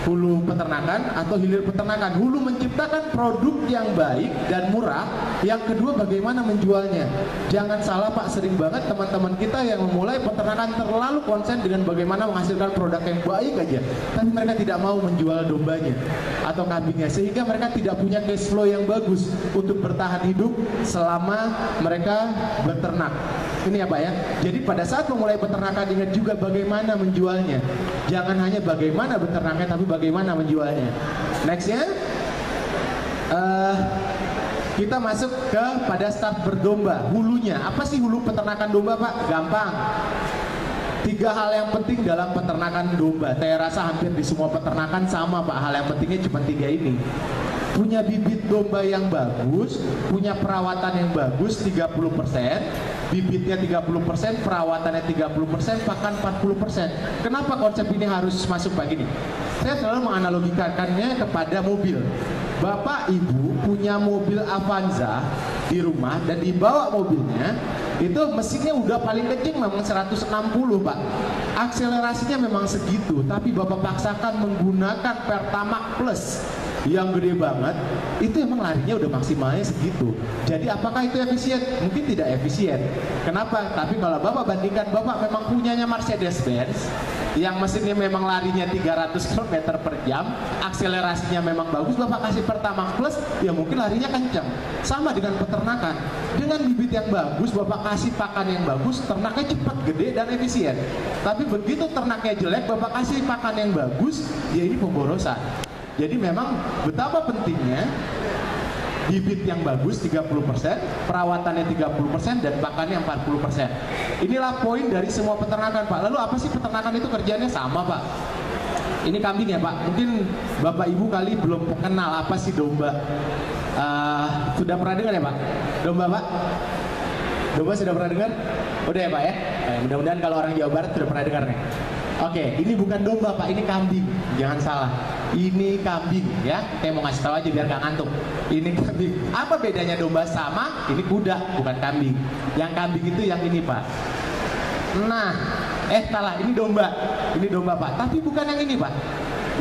hulu peternakan atau hilir peternakan. Hulu menciptakan produk yang baik dan murah. Yang kedua, bagaimana menjualnya. Jangan salah Pak, sering banget teman-teman kita yang memulai peternakan terlalu konsen dengan bagaimana menghasilkan produk yang baik aja, tapi mereka tidak mau menjual dombanya atau kambingnya, sehingga mereka tidak punya cash flow yang bagus untuk bertahan hidup selama mereka beternak. Ini ya Pak ya. Jadi pada saat memulai peternakan, ingat juga bagaimana menjualnya. Jangan hanya bagaimana beternaknya, tapi bagaimana menjualnya. Nextnya, kita masuk ke pada start berdomba. Hulunya, apa sih hulu peternakan domba Pak? Gampang. 3 hal yang penting dalam peternakan domba. Saya rasa hampir di semua peternakan sama Pak. Hal yang pentingnya cuma 3 ini. punya bibit domba yang bagus, punya perawatan yang bagus 30%, bibitnya 30%, perawatannya 30%, pakan 40%. Kenapa konsep ini harus masuk begini? Saya selalu menganalogikannya kepada mobil. Bapak ibu punya mobil Avanza di rumah dan dibawa mobilnya, itu mesinnya udah paling kenceng memang 160 Pak. Akselerasinya memang segitu, tapi Bapak paksakan menggunakan Pertamax Plus yang gede banget, itu emang larinya udah maksimalnya segitu. Jadi apakah itu efisien? Mungkin tidak efisien. Kenapa? Tapi kalau Bapak bandingkan, Bapak memang punyanya Mercedes-Benz yang mesinnya memang larinya 300 km per jam, akselerasinya memang bagus, Bapak kasih Pertamax Plus, ya mungkin larinya kencang. Sama dengan peternakan, dengan bibit yang bagus, Bapak kasih pakan yang bagus, ternaknya cepat, gede, dan efisien. Tapi begitu ternaknya jelek, Bapak kasih pakan yang bagus, ya ini pemborosan. Jadi memang betapa pentingnya bibit yang bagus 30%, perawatannya 30%, dan pakannya 40%. Inilah poin dari semua peternakan Pak. Lalu apa sih peternakan itu kerjanya? Sama Pak. Ini kambing ya Pak. Mungkin Bapak Ibu kali belum kenal apa sih domba. Sudah pernah dengar ya Pak? Domba Pak? Domba sudah pernah dengar? Udah ya Pak ya? Mudah-mudahan kalau orang Jawa Barat sudah pernah dengar nih. Oke, ini bukan domba Pak, ini kambing. Jangan salah. Ini kambing ya. Saya mau ngasih tahu aja biar gak ngantuk. Ini kambing. Apa bedanya domba sama? Ini kuda, bukan kambing. Yang kambing itu yang ini Pak. Nah, salah. Ini domba. Ini domba Pak. Tapi bukan yang ini Pak.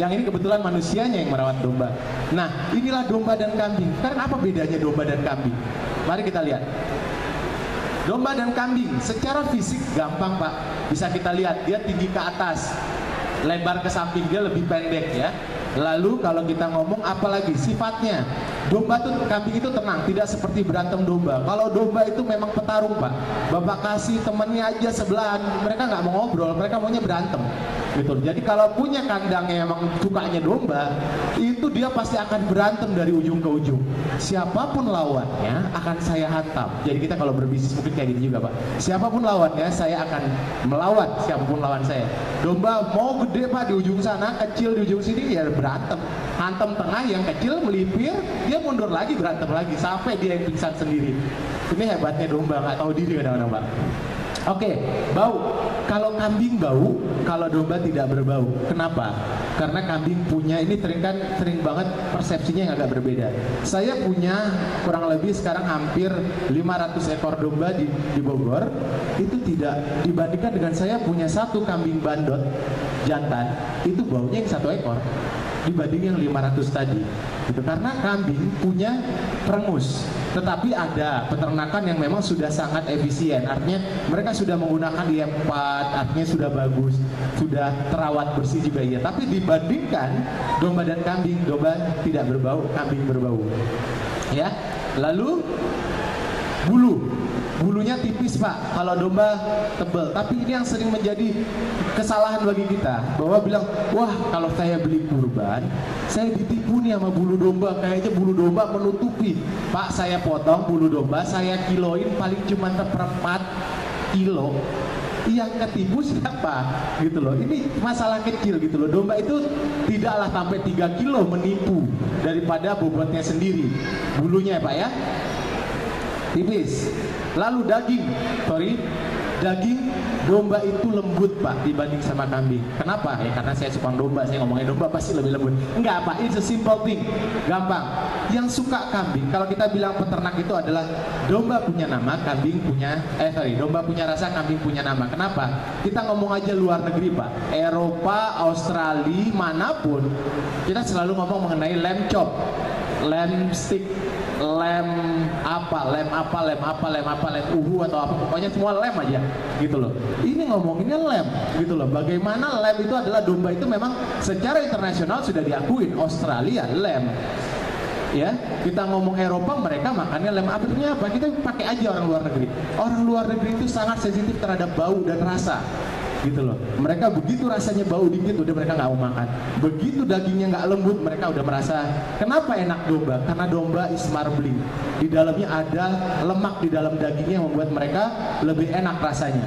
Yang ini kebetulan manusianya yang merawat domba. Nah, inilah domba dan kambing. Karena apa bedanya domba dan kambing? Mari kita lihat. Domba dan kambing secara fisik gampang Pak. Bisa kita lihat dia tinggi ke atas, lebar ke samping, dia lebih pendek ya. Lalu kalau kita ngomong apalagi sifatnya, domba tuh, kambing itu tenang, tidak seperti berantem domba. Kalau domba itu memang petarung Pak. Bapak kasih temennya aja sebelahan, mereka nggak mau ngobrol, mereka maunya berantem. Gitu. Jadi kalau punya kandangnya emang sukanya domba, itu dia pasti akan berantem dari ujung ke ujung. Siapapun lawannya akan saya hantam. Jadi kita kalau berbisnis mungkin kayak gitu juga Pak. Siapapun lawannya saya akan melawan siapapun lawan saya. Domba mau gede Pak di ujung sana, kecil di ujung sini ya berantem. Hantam tengah, yang kecil melipir, dia mundur lagi, berantem lagi sampai dia yang pingsan sendiri. Ini hebatnya domba, nggak tahu diri kadang-kadang Pak. Oke, bau. Kalau kambing bau, kalau domba tidak berbau. Kenapa? Karena kambing punya, ini sering banget persepsinya yang agak berbeda. Saya punya kurang lebih sekarang hampir 500 ekor domba di Bogor. Itu tidak dibandingkan dengan saya punya satu kambing bandot jantan, itu baunya yang 1 ekor dibanding yang 500 tadi. Gitu. Karena kambing punya perengus, tetapi ada peternakan yang memang sudah sangat efisien. Artinya mereka sudah menggunakan IM4, artinya sudah bagus, sudah terawat bersih juga ya. Tapi dibandingkan domba dan kambing, domba tidak berbau, kambing berbau. Ya. Lalu bulunya tipis Pak, kalau domba tebal. Tapi ini yang sering menjadi kesalahan bagi kita, bahwa bilang, wah kalau saya beli kurban, saya ditipu nih sama bulu domba, kayaknya bulu domba menutupi. Pak, saya potong bulu domba, saya kiloin paling cuma 1/4 kilo. Yang ketipu siapa? Gitu loh. Ini masalah kecil gitu loh. Domba itu tidaklah sampai 3 kilo menipu daripada bobotnya sendiri. Bulunya ya Pak ya, tipis. Lalu daging domba itu lembut Pak dibanding sama kambing. Kenapa? Ya karena saya suka domba, saya ngomongin domba pasti lebih lembut. Enggak Pak, it's a simple thing, gampang. Yang suka kambing, kalau kita bilang peternak itu adalah domba punya nama, kambing punya, domba punya rasa, kambing punya nama. Kenapa? Kita ngomong aja luar negeri Pak, Eropa, Australia, manapun, kita selalu ngomong mengenai lamb chop, lamb stick, lem uhu atau apa, pokoknya semua lem aja gitu loh. Ini ngomonginnya lem gitu loh. Bagaimana lem itu adalah domba itu memang secara internasional sudah diakuin. Australia lem ya, kita ngomong Eropa mereka makannya lem. Artinya apa? Kita pakai aja orang luar negeri. Orang luar negeri itu sangat sensitif terhadap bau dan rasa gitu loh. Mereka begitu rasanya bau dikit udah mereka nggak mau makan. Begitu dagingnya nggak lembut mereka udah merasa. Kenapa enak domba? Karena domba is marbling. Di dalamnya ada lemak di dalam dagingnya yang membuat mereka lebih enak rasanya.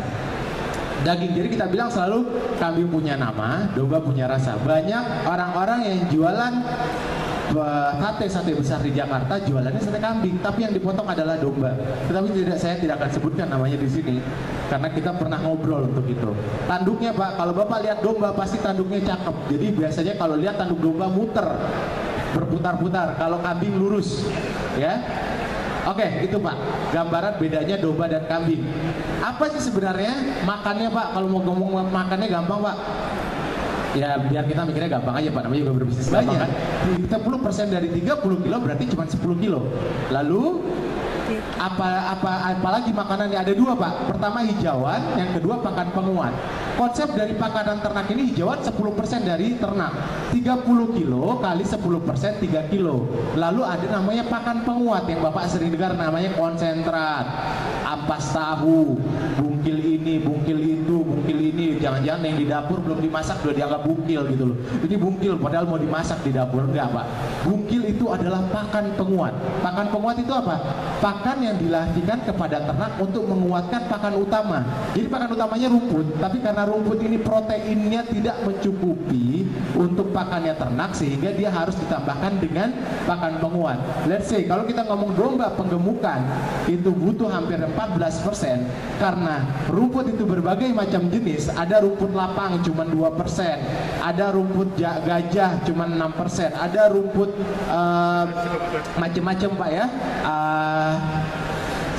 Daging. Jadi kita bilang selalu kambing punya nama, domba punya rasa. Banyak orang-orang yang jualan sate besar di Jakarta jualannya sate kambing, tapi yang dipotong adalah domba. Tetapi saya tidak akan sebutkan namanya di sini karena kita pernah ngobrol untuk itu. Tanduknya Pak, kalau Bapak lihat domba pasti tanduknya cakep. Jadi biasanya kalau lihat tanduk domba muter, berputar-putar. Kalau kambing lurus, ya. Oke, itu Pak, gambaran bedanya domba dan kambing. Apa sih sebenarnya makannya Pak? Kalau mau ngomong makannya gampang Pak. Ya biar kita mikirnya gampang aja Pak, namanya juga berbisnis banyak kan. 30% dari 30 kilo berarti cuma 10 kilo. Lalu apalagi makanannya ada dua Pak. Pertama hijauan, yang kedua pakan penguat. Konsep dari pakanan ternak ini hijauan 10% dari ternak. 30 kilo kali 10% 3 kilo. Lalu ada namanya pakan penguat yang Bapak sering dengar namanya konsentrat, ampas tahu, bungkil ini, bungkil itu, bungkil ini. Jangan-jangan yang di dapur belum dimasak udah dianggap bungkil gitu loh. Ini bungkil padahal mau dimasak di dapur. Enggak Pak. Bungkil itu adalah pakan penguat. Pakan penguat itu apa? Pakan yang dilatihkan kepada ternak untuk menguatkan pakan utama. Jadi pakan utamanya rumput, tapi karena rumput ini proteinnya tidak mencukupi untuk pakannya ternak sehingga dia harus ditambahkan dengan pakan penguat. Let's say kalau kita ngomong domba penggemukan itu butuh hampir 14% karena rumput itu berbagai macam jenis. Ada rumput lapang cuma 2%, ada rumput gajah cuma 6%, ada rumput macam-macam Pak ya.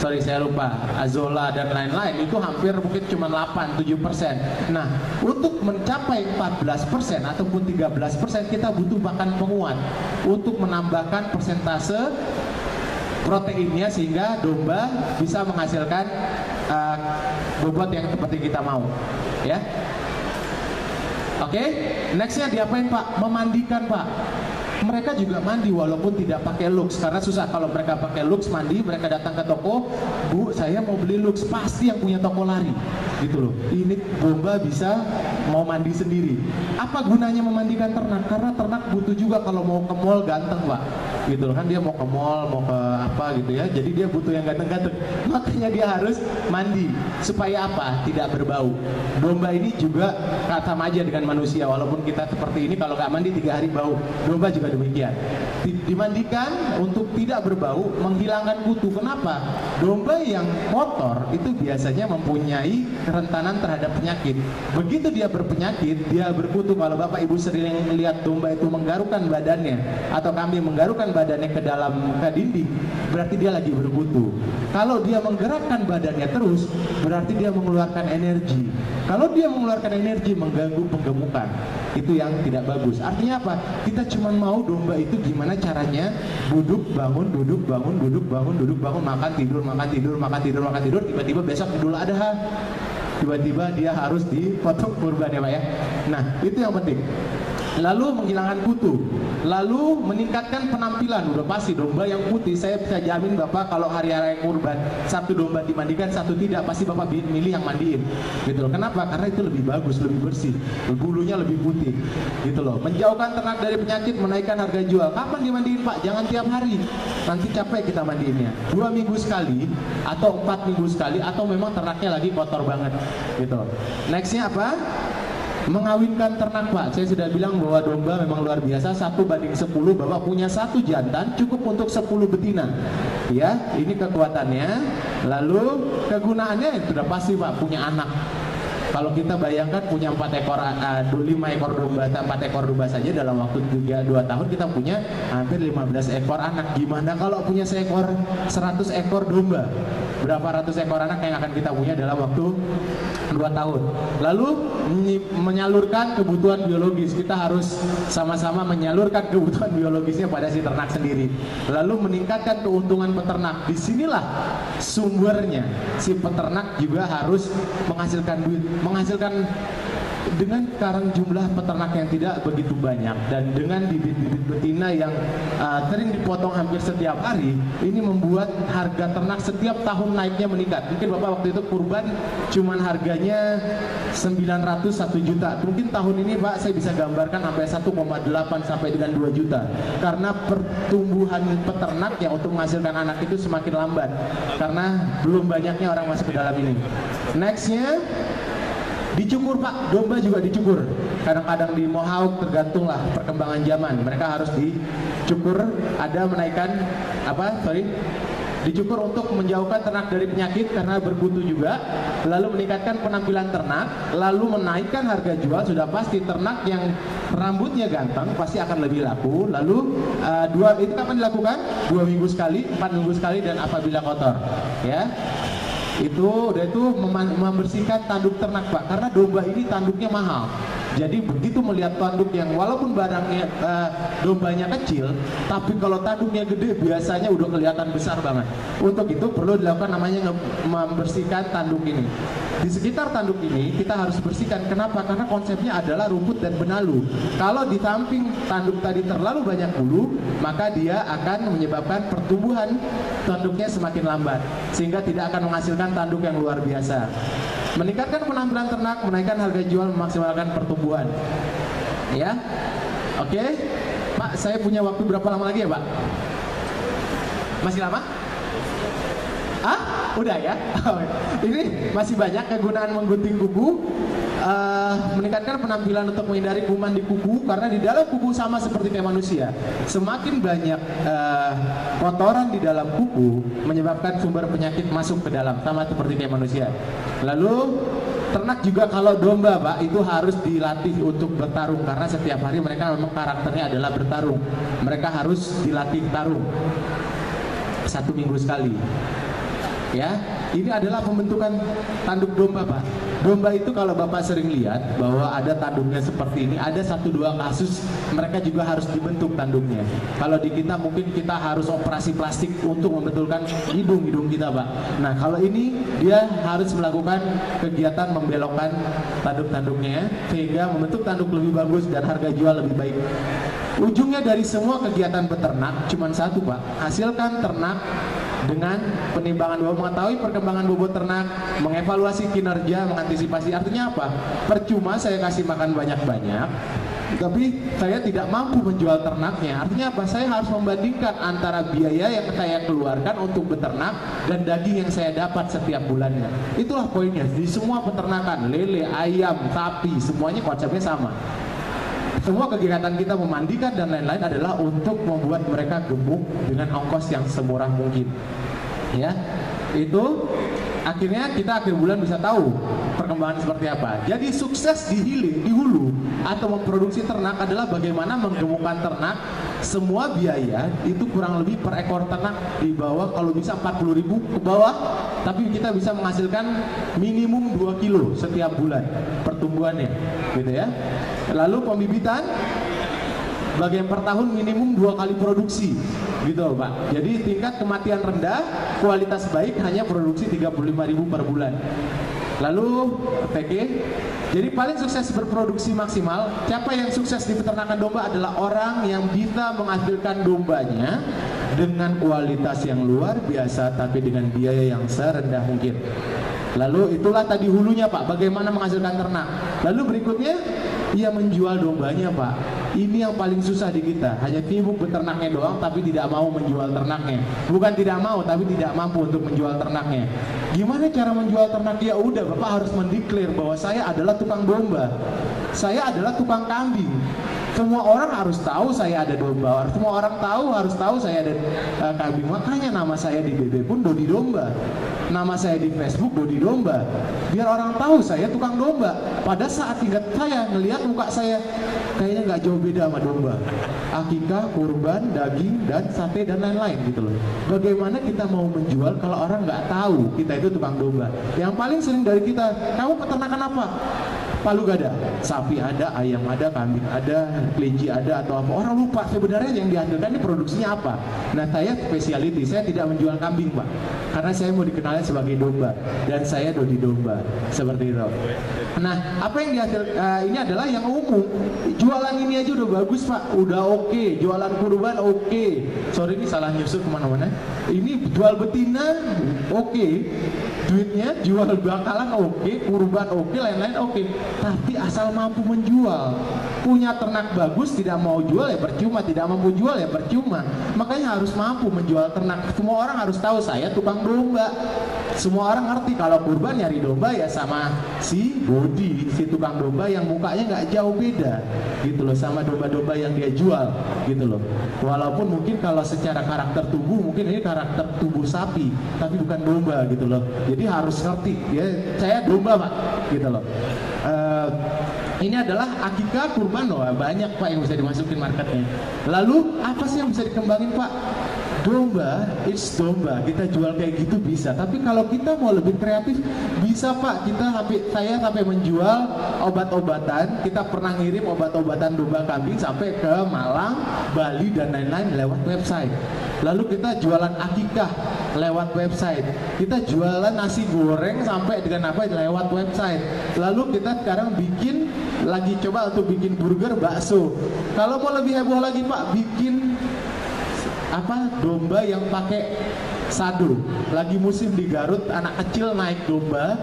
Sorry saya lupa, azola dan lain-lain itu hampir mungkin cuma 8-7%. Nah, untuk mencapai 14% ataupun 13% kita butuh pakan penguat untuk menambahkan persentase proteinnya sehingga domba bisa menghasilkan bobot yang seperti kita mau, ya. Oke, nextnya diapain Pak? Memandikan Pak. Mereka juga mandi walaupun tidak pakai Lux karena susah kalau mereka pakai Lux mandi. Mereka datang ke toko, Bu saya mau beli Lux, pasti yang punya toko lari gitu loh. Ini domba bisa mau mandi sendiri. Apa gunanya memandikan ternak? Karena ternak butuh juga kalau mau ke mall ganteng Pak gitu loh, kan dia mau ke mall, mau ke apa gitu ya, jadi dia butuh yang ganteng-ganteng, makanya dia harus mandi supaya apa? Tidak berbau. Domba ini juga sama aja dengan manusia, walaupun kita seperti ini kalau nggak mandi 3 hari bau, domba juga demikian. Dimandikan untuk tidak berbau, menghilangkan kutu. Kenapa? Domba yang kotor itu biasanya mempunyai kerentanan terhadap penyakit. Begitu dia berpenyakit, dia berkutu. Kalau Bapak Ibu sering lihat domba itu menggarukkan badannya atau kambing menggarukkan badannya ke dalam dinding, berarti dia lagi berkutu. Kalau dia menggerakkan badannya terus, berarti dia mengeluarkan energi. Kalau dia mengeluarkan energi mengganggu penggemukan, itu yang tidak bagus. Artinya apa? Kita cuma mau domba itu gimana caranya duduk bangun, duduk bangun, duduk bangun, duduk bangun, makan tidur, makan tidur, makan tidur, makan tidur. Tiba-tiba besok Idul Adha, tiba-tiba dia harus dipotong kurban ya Pak ya. Nah itu yang penting. Lalu menghilangkan kutu, lalu meningkatkan penampilan. Udah pasti domba yang putih, saya bisa jamin Bapak kalau hari-hari kurban satu domba dimandikan, satu tidak, pasti Bapak milih yang mandiin gitu loh. Kenapa? Karena itu lebih bagus, lebih bersih, bulunya lebih putih gitu loh. Menjauhkan ternak dari penyakit, menaikkan harga jual. Kapan dimandiin Pak? Jangan tiap hari, nanti capek kita mandiinnya. 2 minggu sekali atau 4 minggu sekali, atau memang ternaknya lagi kotor banget gitu. Nextnya apa? Mengawinkan ternak Pak. Saya sudah bilang bahwa domba memang luar biasa, 1:10. Bapak punya 1 jantan cukup untuk 10 betina. Ya, ini kekuatannya. Lalu kegunaannya sudah pasti Pak, punya anak. Kalau kita bayangkan punya 5 ekor domba, 4 ekor domba saja dalam waktu 2 tahun kita punya hampir 15 ekor anak. Gimana kalau punya 100 ekor domba? Berapa ratus ekor anak yang akan kita punya dalam waktu 2 tahun. Lalu menyalurkan kebutuhan biologis. Kita harus sama-sama menyalurkan kebutuhan biologisnya pada si ternak sendiri. Lalu meningkatkan keuntungan peternak. Disinilah sumbernya. Si peternak juga harus menghasilkan duit, menghasilkan dengan sekarang jumlah peternak yang tidak begitu banyak dan dengan bibit-bibit betina yang sering dipotong hampir setiap hari, ini membuat harga ternak setiap tahun naiknya meningkat. Mungkin Bapak waktu itu kurban cuman harganya 900 1 juta. Mungkin tahun ini Pak saya bisa gambarkan sampai 1,8 sampai dengan 2 juta. Karena pertumbuhan peternak yang untuk menghasilkan anak itu semakin lambat karena belum banyaknya orang masuk ke dalam ini. Nextnya dicukur Pak, domba juga dicukur. kadang-kadang di mohawk, tergantung lah perkembangan zaman. Mereka harus dicukur, ada menaikkan dicukur untuk menjauhkan ternak dari penyakit karena berkutu juga, lalu meningkatkan penampilan ternak, lalu menaikkan harga jual. Sudah pasti ternak yang rambutnya ganteng pasti akan lebih laku. Lalu itu kapan dilakukan? 2 minggu sekali, 4 minggu sekali, dan apabila kotor, ya. Itu membersihkan tanduk ternak, Pak, karena domba ini tanduknya mahal. Jadi begitu melihat tanduk yang walaupun barangnya dombanya kecil, tapi kalau tanduknya gede biasanya udah kelihatan besar banget. Untuk itu perlu dilakukan namanya membersihkan tanduk ini. Di sekitar tanduk ini kita harus bersihkan. Kenapa? Karena konsepnya adalah rumput dan benalu. Kalau di samping tanduk tadi terlalu banyak bulu, maka dia akan menyebabkan pertumbuhan tanduknya semakin lambat, sehingga tidak akan menghasilkan tanduk yang luar biasa. Meningkatkan penampilan ternak, menaikkan harga jual, memaksimalkan pertumbuhan. Ya, oke, Pak. Saya punya waktu berapa lama lagi ya, Pak? Masih lama? Udah ya. Ini masih banyak kegunaan menggunting kuku. Meningkatkan penampilan untuk menghindari kuman di kuku, karena di dalam kuku sama seperti kayak manusia, semakin banyak kotoran di dalam kuku menyebabkan sumber penyakit masuk ke dalam, sama seperti kayak manusia. Lalu ternak juga, kalau domba, Pak, itu harus dilatih untuk bertarung, karena setiap hari mereka memang karakternya adalah bertarung. Mereka harus dilatih tarung 1 minggu sekali. Ya, ini adalah pembentukan tanduk domba, Pak. Domba itu kalau Bapak sering lihat bahwa ada tanduknya seperti ini, ada 1-2 kasus mereka juga harus dibentuk tanduknya. Kalau di kita mungkin kita harus operasi plastik untuk membetulkan hidung kita, Pak. Nah, kalau ini dia harus melakukan kegiatan membelokkan tanduk-tanduknya sehingga membentuk tanduk lebih bagus dan harga jual lebih baik. Ujungnya dari semua kegiatan beternak cuma satu, Pak. Hasilkan ternak dengan penimbangan bobot, mengetahui perkembangan bobot ternak, mengevaluasi kinerja, mengantisipasi. Artinya apa? Percuma saya kasih makan banyak-banyak, tapi saya tidak mampu menjual ternaknya. Artinya apa? Saya harus membandingkan antara biaya yang saya keluarkan untuk beternak dan daging yang saya dapat setiap bulannya. Itulah poinnya. Di semua peternakan, lele, ayam, sapi, semuanya konsepnya sama. Semua kegiatan kita memandikan dan lain-lain adalah untuk membuat mereka gemuk dengan ongkos yang semurah mungkin. Ya, itu akhirnya kita akhir bulan bisa tahu perkembangan seperti apa. Jadi sukses di hulu atau memproduksi ternak adalah bagaimana menggemukkan ternak. Semua biaya itu kurang lebih per ekor ternak di bawah, kalau bisa 40.000 ke bawah, tapi kita bisa menghasilkan minimum 2 kilo setiap bulan pertumbuhannya, gitu ya. Lalu pembibitan bagian per tahun minimum 2 kali produksi, gitu Pak. Jadi tingkat kematian rendah, kualitas baik, hanya produksi 35.000 per bulan. Lalu PK, jadi paling sukses berproduksi maksimal. Siapa yang sukses di peternakan domba adalah orang yang bisa menghasilkan dombanya dengan kualitas yang luar biasa, tapi dengan biaya yang serendah mungkin. Lalu itulah tadi hulunya, Pak, bagaimana menghasilkan ternak. Lalu berikutnya, ia menjual dombanya, Pak. Ini yang paling susah di kita. Hanya sibuk beternaknya doang, tapi tidak mau menjual ternaknya. Bukan tidak mau, tapi tidak mampu untuk menjual ternaknya. Gimana cara menjual ternak? Ya udah, Bapak harus mendeklar bahwa saya adalah tukang domba, saya adalah tukang kambing. Semua orang harus tahu saya ada domba. Semua orang harus tahu saya ada kambing. Makanya nama saya di BB pun Dodi Domba. Nama saya di Facebook Dodi Domba. Biar orang tahu saya tukang domba. Pada saat tingkat saya ngelihat muka saya, kayaknya nggak jauh beda sama domba. Akikah, kurban, daging, dan sate dan lain-lain gitu loh. Bagaimana kita mau menjual kalau orang nggak tahu kita itu tukang domba? Yang paling sering dari kita, kamu peternakan apa? Palu gada, sapi ada, ayam ada, kambing ada, kelinci ada, atau apa. Orang lupa sebenarnya yang dihasilkan ini produksinya apa. Nah, saya spesiality, saya tidak menjual kambing, Pak, karena saya mau dikenalnya sebagai domba, dan saya Dodi Domba, seperti itu. Nah, apa yang dihasilkan ini adalah yang umum. Jualan ini aja udah bagus, Pak, udah oke. Jualan kurban oke. Sorry, ini salah nyusul kemana-mana. Ini jual betina oke. duitnya jual bakalan oke, kurban oke, lain-lain oke, tapi asal mampu menjual. Punya ternak bagus tidak mau jual ya percuma, tidak mampu jual ya percuma. Makanya harus mampu menjual ternak. Semua orang harus tahu saya tukang domba. Semua orang ngerti kalau kurban nyari domba ya sama si Bodi, si tukang domba yang mukanya nggak jauh beda gitu loh sama domba-domba yang dia jual gitu loh. Walaupun mungkin kalau secara karakter tubuh mungkin ini karakter tubuh sapi, tapi bukan domba gitu loh. Jadi harus ngerti ya, saya domba Pak gitu loh. Ini adalah akikah kurban loh, banyak Pak yang bisa dimasukin marketnya. Lalu apa sih yang bisa dikembangin Pak? Domba, it's domba, kita jual kayak gitu bisa. Tapi kalau kita mau lebih kreatif, bisa Pak. Saya sampai menjual obat-obatan. Kita pernah ngirim obat-obatan domba kambing sampai ke Malang, Bali dan lain-lain lewat website. Lalu kita jualan akikah lewat website. Kita jualan nasi goreng sampai dengan apa lewat website. Lalu kita sekarang lagi coba untuk bikin burger bakso. Kalau mau lebih heboh lagi Pak, bikin domba yang pakai sado. Lagi musim di Garut, anak kecil naik domba,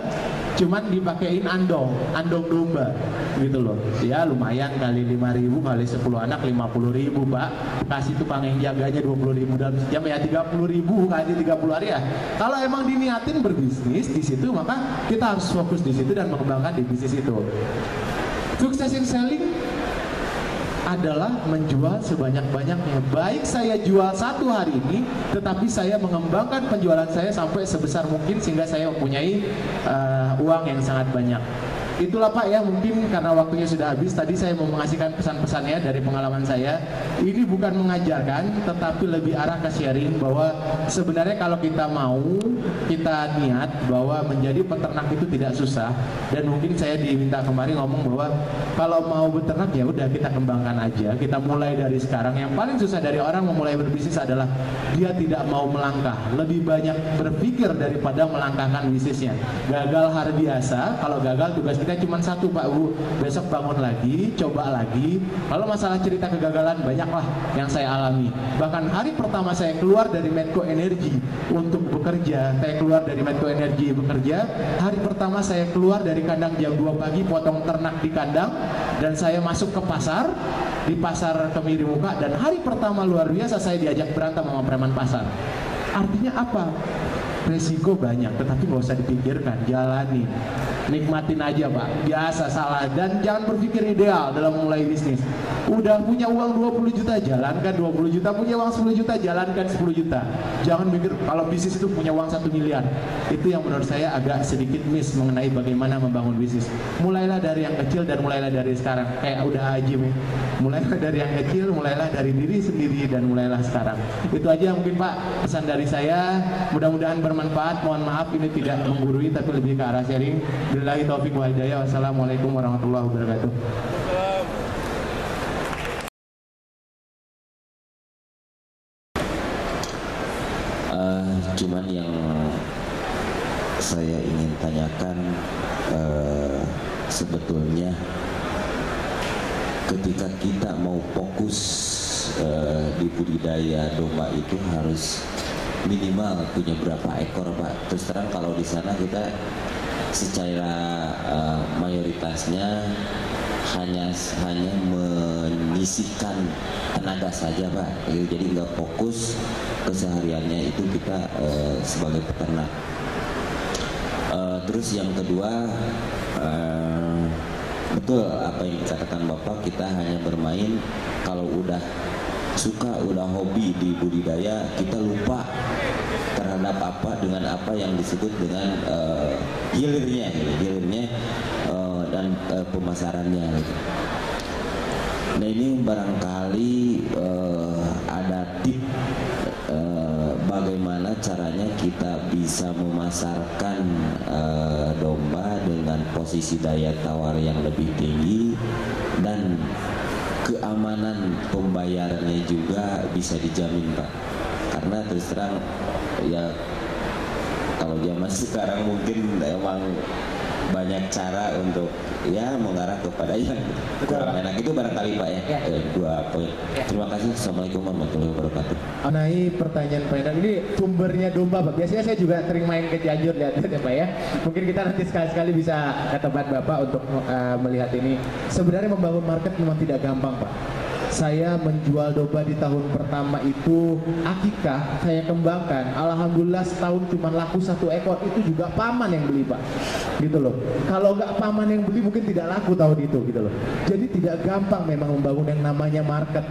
cuman dipakein andong domba gitu loh. Ya lumayan, kali 5.000 kali 10 anak 50.000 Pak. Kasih tukang yang jaganya 20.000 dalam sejam ya 30.000 kali 30 hari ya. Kalau emang diniatin berbisnis di situ, maka kita harus fokus di situ dan mengembangkan di bisnis itu. Sukses in selling adalah menjual sebanyak-banyaknya. Baik saya jual satu hari ini, tetapi saya mengembangkan penjualan saya sampai sebesar mungkin sehingga saya mempunyai uang yang sangat banyak. Itulah Pak ya, mungkin karena waktunya sudah habis. Tadi saya mau mengasihkan pesan-pesannya dari pengalaman saya. Ini bukan mengajarkan, tetapi lebih arah ke sharing bahwa sebenarnya kalau kita mau, kita niat bahwa menjadi peternak itu tidak susah. Dan mungkin saya diminta kemarin ngomong bahwa kalau mau beternak ya udah kita kembangkan aja. Kita mulai dari sekarang. Yang paling susah dari orang memulai berbisnis adalah dia tidak mau melangkah. Lebih banyak berpikir daripada melangkahkan bisnisnya. Gagal hari biasa. Kalau gagal tugas kita cuma satu Pak Bu, besok bangun lagi, coba lagi. Kalau masalah cerita kegagalan banyaklah yang saya alami. Bahkan hari pertama saya keluar dari Medco Energy untuk bekerja, saya keluar dari Medco Energy bekerja. Hari pertama saya keluar dari kandang jam 2 pagi, potong ternak di kandang, dan saya masuk ke pasar, di pasar Kemiri Muka, dan hari pertama luar biasa saya diajak berantem sama preman pasar. Artinya apa? Resiko banyak, tetapi nggak usah dipikirkan, jalani, nikmatin aja Pak. Biasa salah, dan jangan berpikir ideal dalam memulai bisnis. Udah punya uang 20 juta, jalankan 20 juta. Punya uang 10 juta, jalankan 10 juta. Jangan mikir kalau bisnis itu punya uang 1 miliar. Itu yang menurut saya agak sedikit miss mengenai bagaimana membangun bisnis. Mulailah dari yang kecil dan mulailah dari sekarang. Kayak udah haji nih. Mulailah dari yang kecil, mulailah dari diri sendiri, dan mulailah sekarang. Itu aja mungkin Pak pesan dari saya. Mudah-mudahan bermanfaat. Mohon maaf ini tidak menggurui tapi lebih ke arah sharing. Billahi taufiq wal hidayah. Wassalamualaikum warahmatullahi wabarakatuh. Cuman yang saya ingin tanyakan, sebetulnya ketika kita mau fokus di budidaya domba itu harus minimal punya berapa ekor Pak? Terus terang kalau di sana kita secara mayoritasnya hanya menyisihkan tenaga saja Pak. Jadi nggak fokus kesehariannya itu kita sebagai peternak. Terus yang kedua, betul apa yang dikatakan Bapak, kita hanya bermain kalau udah suka, udah hobi di budidaya, kita lupa terhadap apa dengan apa yang disebut dengan hilirnya dan pemasarannya. Nah ini barangkali ada tip bagaimana caranya kita bisa memasarkan domba dengan posisi daya tawar yang lebih tinggi dan keamanan pembayarannya juga bisa dijamin Pak. Karena terus terang ya kalau zaman sekarang mungkin emang banyak banyak cara untuk ya mengarah kepada yang kurang enak. Itu barangkali Pak ya, dua poin. Terima kasih. Assalamualaikum warahmatullahi wabarakatuh. Mengenai pertanyaan Pak Hendar, ini sumbernya domba Pak. Biasanya saya juga sering main ke Cianjur, lihat ya Pak ya. Mungkin kita nanti sekali-sekali bisa ke tempat Bapak untuk melihat ini. Sebenarnya membangun market memang tidak gampang Pak. Saya menjual domba di tahun pertama itu akikah saya kembangkan, alhamdulillah setahun cuma laku 1 ekor, itu juga paman yang beli Pak, gitu loh. Kalau nggak paman yang beli mungkin tidak laku tahun itu, gitu loh. Jadi tidak gampang memang membangun yang namanya market,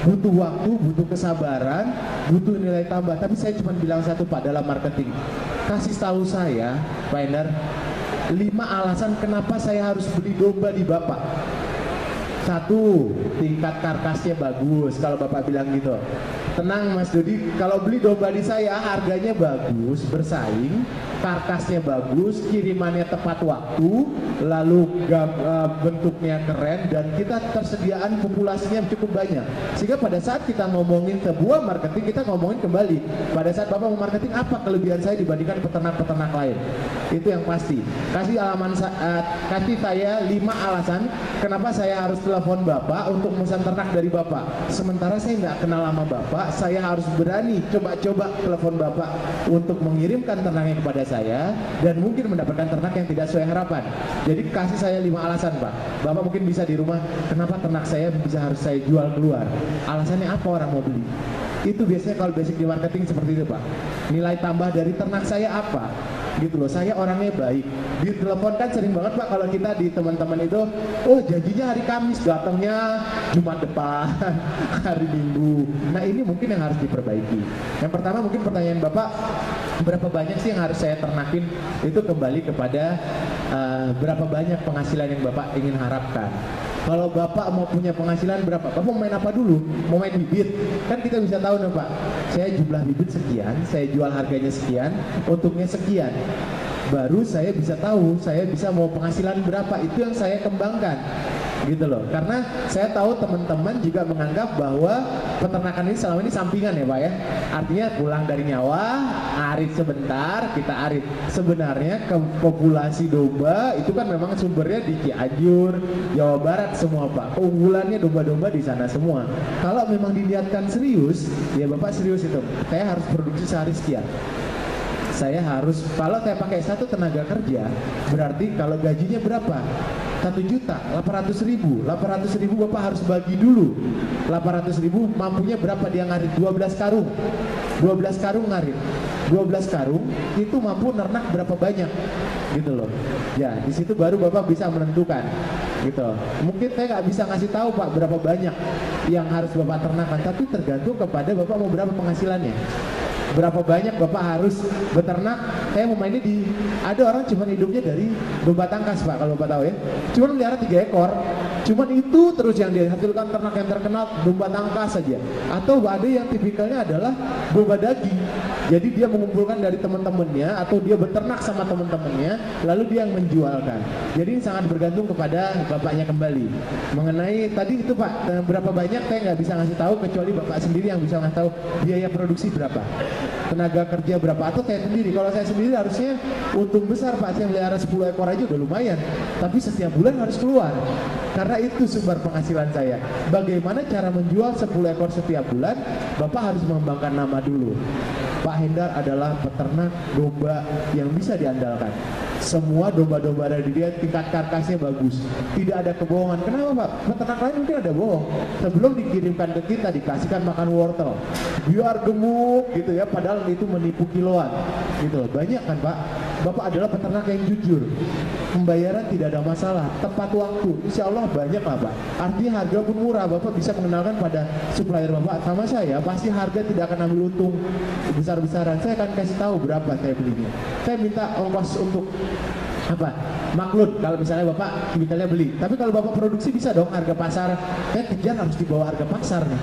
butuh waktu, butuh kesabaran, butuh nilai tambah. Tapi saya cuma bilang satu Pak dalam marketing, kasih tahu saya Pak Hendar 5 alasan kenapa saya harus beli domba di Bapak. 1, tingkat karkasnya bagus, kalau Bapak bilang gitu. Tenang Mas Dodi, kalau beli domba di saya harganya bagus, bersaing, karkasnya bagus, kirimannya tepat waktu, lalu bentuknya keren, dan kita tersediaan populasinya cukup banyak. Sehingga pada saat kita ngomongin sebuah marketing, kita ngomongin kembali pada saat Bapak mau marketing, apa kelebihan saya dibandingkan peternak-peternak lain. Itu yang pasti. Kasih saya 5 alasan kenapa saya harus telepon Bapak untuk pesan ternak dari Bapak. Sementara saya nggak kenal sama Bapak, saya harus berani coba-coba telepon Bapak untuk mengirimkan ternaknya kepada saya, dan mungkin mendapatkan ternak yang tidak sesuai harapan. Jadi kasih saya 5 alasan Pak. Bapak mungkin bisa di rumah, kenapa ternak saya bisa harus saya jual keluar? Alasannya apa orang mau beli? Itu biasanya kalau basic di marketing seperti itu Pak. Nilai tambah dari ternak saya apa? Gitu loh, saya orangnya baik. Di telepon kan sering banget Pak kalau kita di teman-teman itu, oh janjinya hari Kamis, datangnya Jumat depan, hari Minggu. Nah ini mungkin yang harus diperbaiki. Yang pertama mungkin pertanyaan Bapak, berapa banyak sih yang harus saya ternakin? Itu kembali kepada berapa banyak penghasilan yang Bapak ingin harapkan. Kalau Bapak mau punya penghasilan berapa? Bapak mau main apa dulu? Mau main bibit? Kan kita bisa tahu nih Pak, saya jumlah bibit sekian, saya jual harganya sekian, untungnya sekian. Baru saya bisa tahu, saya bisa mau penghasilan berapa, itu yang saya kembangkan. Gitu loh, karena saya tahu teman-teman juga menganggap bahwa peternakan ini selama ini sampingan ya Pak ya. Artinya pulang dari nyawa, arit sebentar, kita arit. Sebenarnya ke populasi domba itu kan memang sumbernya di Cianjur, Jawa Barat semua Pak. Keunggulannya domba-domba di sana semua. Kalau memang dilihatkan serius, ya Bapak serius itu. Saya harus produksi sehari sekian. Saya harus, kalau saya pakai 1 tenaga kerja, berarti kalau gajinya berapa? 1.800.000. 800.000 Bapak harus bagi dulu. 800.000 mampunya berapa dia ngarit? 12 karung. 12 karung ngarit. 12 karung itu mampu nernak berapa banyak, gitu loh. Ya, di situ baru Bapak bisa menentukan, gitu. Mungkin saya nggak bisa ngasih tahu Pak berapa banyak yang harus Bapak ternakan, tapi tergantung kepada Bapak mau berapa penghasilannya. Berapa banyak Bapak harus beternak. Saya mau mainnya di, ada orang cuma hidupnya dari domba tangkas Pak, kalau Bapak tahu ya. Cuma melihara 3 ekor, cuman itu terus yang dihasilkan ternak yang terkenal domba tangkas saja. Atau ada yang tipikalnya adalah domba daging. Jadi dia mengumpulkan dari teman-temannya atau dia beternak sama teman-temannya, lalu dia yang menjualkan. Jadi ini sangat bergantung kepada Bapaknya kembali. Mengenai tadi itu Pak, berapa banyak saya nggak bisa ngasih tahu, kecuali Bapak sendiri yang bisa ngasih tahu biaya produksi berapa, tenaga kerja berapa, atau saya sendiri. Kalau saya sendiri harusnya untung besar Pak, saya melihara 10 ekor aja udah lumayan, tapi setiap bulan harus keluar, karena itu sumber penghasilan saya. Bagaimana cara menjual 10 ekor setiap bulan? Bapak harus mengembangkan nama dulu. Pak Hendar adalah peternak domba yang bisa diandalkan. Semua domba-domba dari dia tingkat karkasnya bagus, tidak ada kebohongan. Kenapa Pak? Peternak lain mungkin ada bohong. Sebelum dikirimkan ke kita dikasihkan makan wortel, biar gemuk gitu ya, padahal itu menipu kiloan gitu. Banyak kan Pak? Bapak adalah peternak yang jujur, pembayaran tidak ada masalah, tepat waktu, insya Allah banyak lah Pak. Artinya harga pun murah. Bapak bisa mengenalkan pada supplier Bapak, sama saya pasti harga tidak akan ambil untung besar-besaran. Saya akan kasih tahu berapa saya belinya. Saya minta ongkos untuk apa? Maklun kalau misalnya Bapak misalnya beli. Tapi kalau Bapak produksi bisa dong harga pasar. Saya kejar harus di bawah harga pasar nih.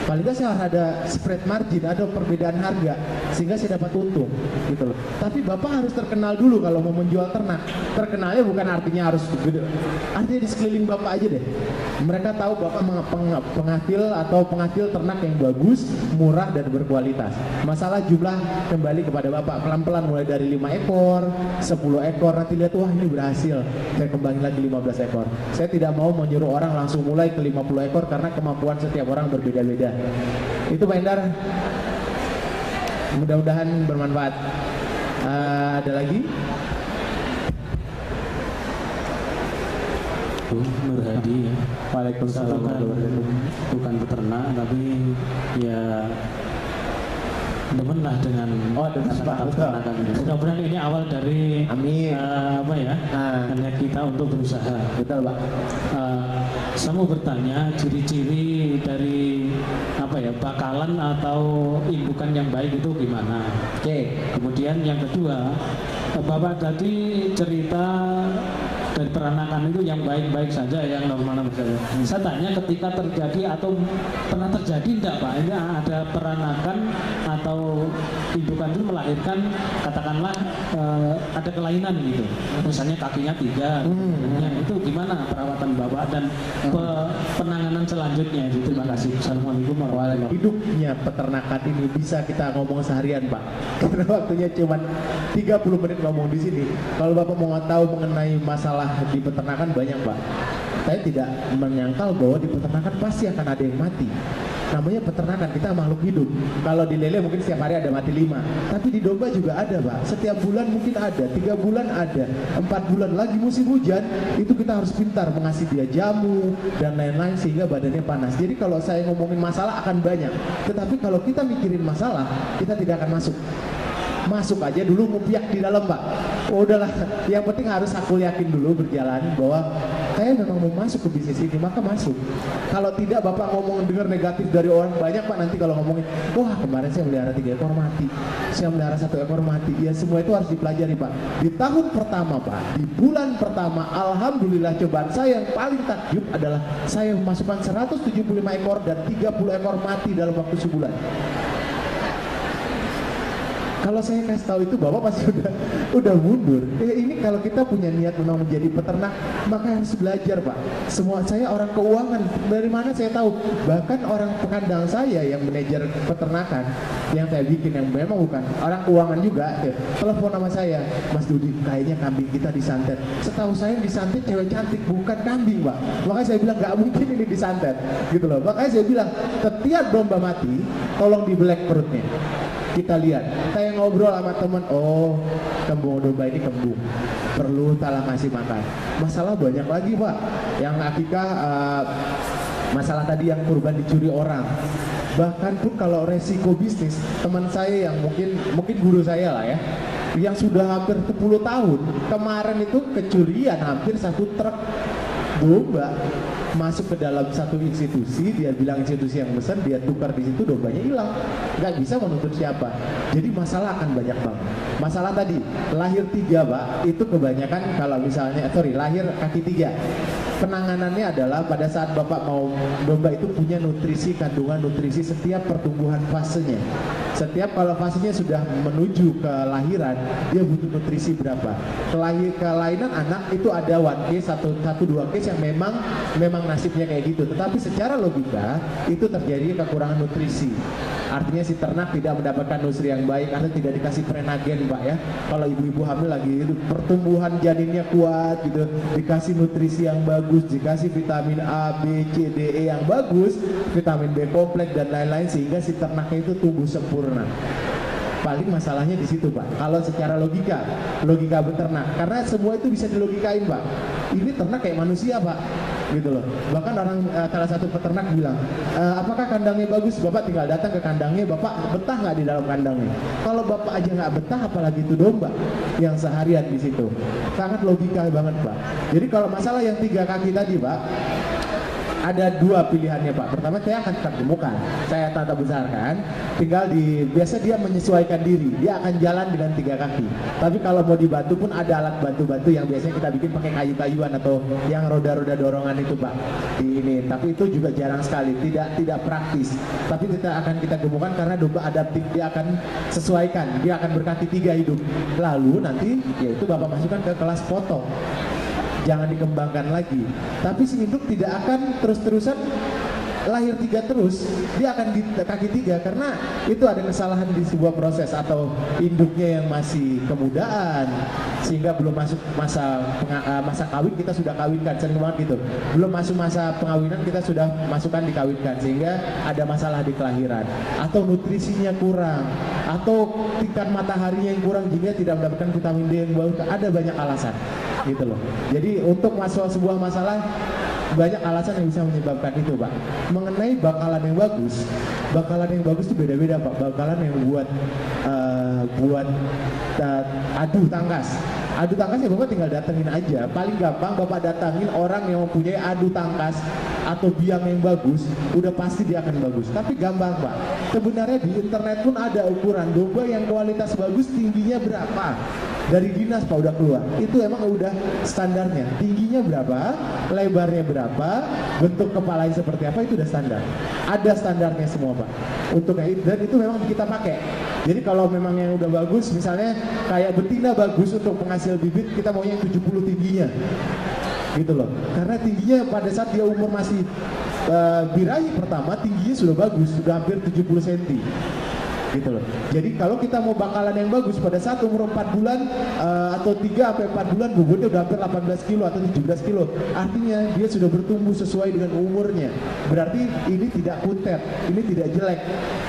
paling nggak saya harus ada spread margin, ada perbedaan harga sehingga saya dapat untung gitu loh. Tapi Bapak harus terkenal dulu kalau mau menjual ternak. Terkenalnya bukan artinya harus gede, artinya di sekeliling Bapak aja deh. Mereka tahu Bapak penghasil ternak yang bagus, murah dan berkualitas. Masalah jumlah kembali kepada Bapak, pelan-pelan mulai dari 5 ekor, 10 ekor, nanti lihat wah ini berhasil, saya kembangin lagi 15 ekor. Saya tidak mau menyuruh orang langsung mulai ke 50 ekor karena kemampuan setiap orang berbeda-beda. Itu Pak Endar, mudah-mudahan bermanfaat. Ada lagi? Nur Hadi ya. Waalaikumsalam. Bukan peternak tapi ya demen lah dengan peternakan ini. Mudah-mudahan ini awal dari Amin. hanya kita untuk berusaha. Betul Pak. Saya mau bertanya ciri-ciri dari bakalan atau indukan yang baik itu gimana? Oke. Kemudian yang kedua, Bapak tadi cerita dari peranakan itu yang baik-baik saja, yang normal-normal saja. Saya tanya ketika terjadi atau pernah terjadi enggak Pak? Ini ada peranakan atau indukan itu melahirkan katakanlah ada kelainan gitu. Misalnya kakinya 3, itu gimana perawatan Bapak dan penanganan selanjutnya itu? Terima kasih. Assalamualaikum warahmatullahi wabarakatuh. Hidupnya peternakan ini bisa kita ngomong seharian Pak. Karena waktunya cuma 30 menit ngomong di sini. Kalau Bapak mau tahu mengenai masalah di peternakan banyak Pak. Saya tidak menyangkal bahwa di peternakan pasti akan ada yang mati. Namanya peternakan, kita makhluk hidup. Kalau di lele mungkin setiap hari ada mati 5, tapi di domba juga ada Pak. Setiap bulan mungkin ada, 3 bulan ada, 4 bulan lagi musim hujan, itu kita harus pintar mengasih dia jamu dan lain-lain sehingga badannya panas. Jadi kalau saya ngomongin masalah akan banyak, tetapi kalau kita mikirin masalah, kita tidak akan masuk aja dulu mupiak di dalam Pak. Oh udahlah, yang penting harus aku yakin dulu berjalan bahwa saya memang mau masuk ke bisnis ini, maka masuk. Kalau tidak Bapak ngomong dengar negatif dari orang banyak Pak, nanti kalau ngomongin, wah kemarin saya melihara 3 ekor mati, saya melihara 1 ekor mati. Ya semua itu harus dipelajari Pak. Di tahun pertama Pak, di bulan pertama, alhamdulillah cobaan saya yang paling takjub adalah saya memasukkan 175 ekor dan 30 ekor mati dalam waktu sebulan. Kalau saya kasih tahu itu Bapak pasti udah mundur. Ini kalau kita punya niat memang menjadi peternak, maka harus belajar Pak. Semua saya orang keuangan, dari mana saya tahu? Bahkan orang kandang saya yang manajer peternakan, yang saya bikin yang memang bukan orang keuangan juga, telepon sama saya, Mas Dudi, kayaknya kambing kita disantet. Setahu saya disantet cewek cantik, bukan kambing Pak. Makanya saya bilang nggak mungkin ini disantet, gitu loh. Makanya saya bilang setiap domba mati, tolong dibelek perutnya. Kita lihat, saya ngobrol sama teman, oh kembung domba ini kembung, perlu talah ngasih makan. Masalah banyak lagi Pak, yang akikah masalah tadi yang kurban dicuri orang. Bahkan pun kalau resiko bisnis, teman saya yang mungkin guru saya lah ya, yang sudah hampir 10 tahun, kemarin itu kecurian hampir 1 truk domba masuk ke dalam satu institusi, dia bilang institusi yang besar, dia tukar di situ, dombanya hilang, nggak bisa menuntut siapa. Jadi masalah akan banyak banget. Masalah tadi lahir 3 Pak, itu kebanyakan kalau misalnya lahir kaki 3. Penanganannya adalah pada saat Bapak mau domba itu punya nutrisi, kandungan nutrisi setiap pertumbuhan fasenya. Setiap kalau fasenya sudah menuju ke lahiran, dia butuh nutrisi berapa. Kelainan anak itu ada 1 case, 1-2 case yang memang nasibnya kayak gitu. Tetapi secara logika itu terjadi kekurangan nutrisi. Artinya si ternak tidak mendapatkan nutrisi yang baik karena tidak dikasih prenagen Pak ya. Kalau ibu-ibu hamil lagi itu pertumbuhan janinnya kuat gitu, dikasih nutrisi yang bagus, dikasih vitamin A, B, C, D, E yang bagus, vitamin B kompleks dan lain-lain sehingga si ternaknya itu tumbuh sempurna. Paling masalahnya di situ Pak. Kalau secara logika beternak, karena semua itu bisa dilogikain Pak. Ini ternak kayak manusia Pak, gitu loh. Bahkan orang salah satu peternak bilang, apakah kandangnya bagus? Bapak tinggal datang ke kandangnya, Bapak betah nggak di dalam kandangnya? Kalau Bapak aja nggak betah, apalagi itu domba yang seharian di situ. Sangat logika banget Pak. Jadi kalau masalah yang 3 kaki tadi Pak, ada dua pilihannya Pak. Pertama saya akan tetap gemukan, saya tata besarkan, biasa dia menyesuaikan diri, dia akan jalan dengan 3 kaki. Tapi kalau mau dibantu pun ada alat bantu-bantu yang biasanya kita bikin pakai kayu-kayuan atau yang roda-roda dorongan itu Pak. Tapi itu juga jarang sekali, tidak praktis. Tapi kita gemukan karena domba adaptif, dia akan sesuaikan, dia akan berkaki 3 hidup. Lalu nanti yaitu Bapak masukkan ke kelas potong. Jangan dikembangkan lagi. Tapi si induk tidak akan terus-terusan lahir 3 terus, dia akan di kaki 3 karena itu ada kesalahan di sebuah proses, atau induknya yang masih kemudaan sehingga belum masuk masa kawin, kita sudah kawinkan, sering banget gitu. Belum masuk masa pengawinan kita sudah masukkan dikawinkan, sehingga ada masalah di kelahiran, atau nutrisinya kurang, atau tingkat mataharinya yang kurang sehingga tidak mendapatkan vitamin D yang bagus. Ada banyak alasan gitu loh. Jadi untuk masuk sebuah masalah banyak alasan yang bisa menyebabkan itu Pak. Mengenai bakalan yang bagus itu beda-beda Pak. Bakalan yang buat adu tangkas ya Bapak tinggal datengin aja. Paling gampang Bapak datangin orang yang mempunyai adu tangkas atau biang yang bagus, udah pasti dia akan bagus. Tapi gampang Pak. Sebenarnya di internet pun ada ukuran domba yang kualitas bagus tingginya berapa. Dari dinas Pak udah keluar, itu emang udah standarnya, tingginya berapa, lebarnya berapa, bentuk kepalanya seperti apa, itu udah standar. Ada standarnya semua Pak. Dan itu memang kita pakai. Jadi kalau memang yang udah bagus, misalnya kayak betina bagus untuk penghasil bibit, kita maunya 70 tingginya, gitu loh. Karena tingginya pada saat dia umur masih birahi pertama, tingginya sudah bagus, sudah hampir 70 cm. Gitu loh. Jadi kalau kita mau bakalan yang bagus pada saat umur 4 bulan atau 3-4 bulan, bobotnya udah hampir 18 kilo atau 17 kilo. Artinya dia sudah bertumbuh sesuai dengan umurnya. Berarti ini tidak kuntet, ini tidak jelek.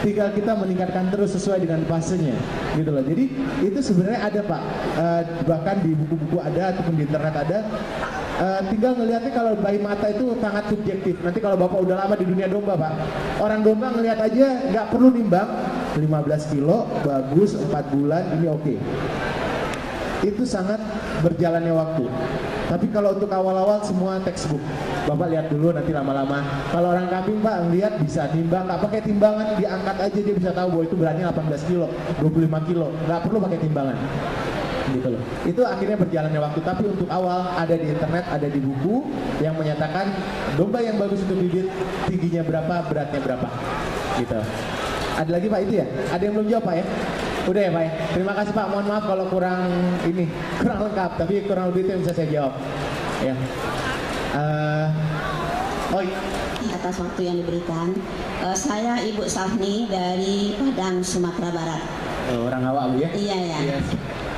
Tinggal kita meningkatkan terus sesuai dengan fasenya. Gitu loh. Jadi itu sebenarnya ada Pak. Bahkan di buku-buku ada ataupun di internet ada. Tinggal ngelihatnya kalau bayi mata itu sangat subjektif. Nanti kalau Bapak udah lama di dunia domba Pak, orang domba ngelihat aja nggak perlu nimbang, 15 kilo bagus, 4 bulan ini oke. Itu sangat berjalannya waktu. Tapi kalau untuk awal-awal semua textbook, Bapak lihat dulu, nanti lama-lama. Kalau orang kambing Pak ngelihat bisa nimbang, nggak pakai timbangan, diangkat aja dia bisa tahu bahwa itu beratnya 18 kilo, 25 kilo, nggak perlu pakai timbangan. Gitu loh. Itu akhirnya berjalannya waktu. Tapi untuk awal ada di internet, ada di buku yang menyatakan domba yang bagus untuk bibit tingginya berapa, beratnya berapa. Gitu. Ada lagi Pak itu ya? Ada yang belum jawab Pak ya? Udah ya Pak ya? Terima kasih Pak. Mohon maaf kalau kurang lengkap, tapi kurang lebih itu yang bisa saya jawab. Ya. Atas waktu yang diberikan, saya Ibu Safni dari Padang, Sumatera Barat. Orang awak Bu ya? Iya ya. Yes.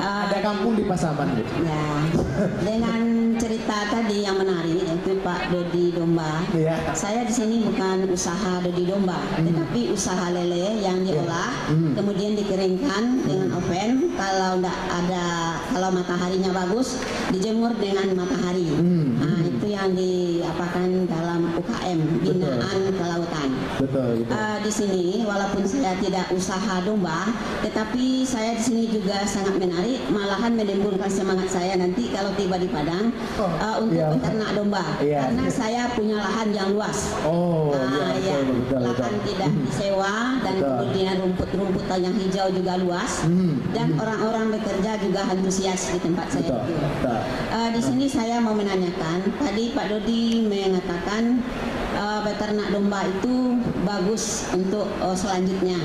Ada kampung di Pasaman Bu. Ya, dengan cerita tadi yang menarik itu Pak Dodi Domba. Iya. Saya di sini bukan usaha Dodi Domba, tetapi usaha lele yang diolah, kemudian dikeringkan dengan oven. Kalau mataharinya bagus, dijemur dengan matahari. Nah, itu yang diapakan dalam UKM binaan kelautan. Betul. Di sini walaupun saya tidak usaha domba, tetapi saya di sini juga sangat menarik, malahan menimbulkan semangat saya nanti kalau tiba di Padang untuk peternak domba, karena saya punya lahan yang luas. Lahan tidak disewa dan kemudian rumput-rumputan yang hijau juga luas, dan orang-orang bekerja juga antusias di tempat saya itu. Di sini saya mau menanyakan, tadi Pak Dodi mengatakan peternak domba itu bagus untuk selanjutnya.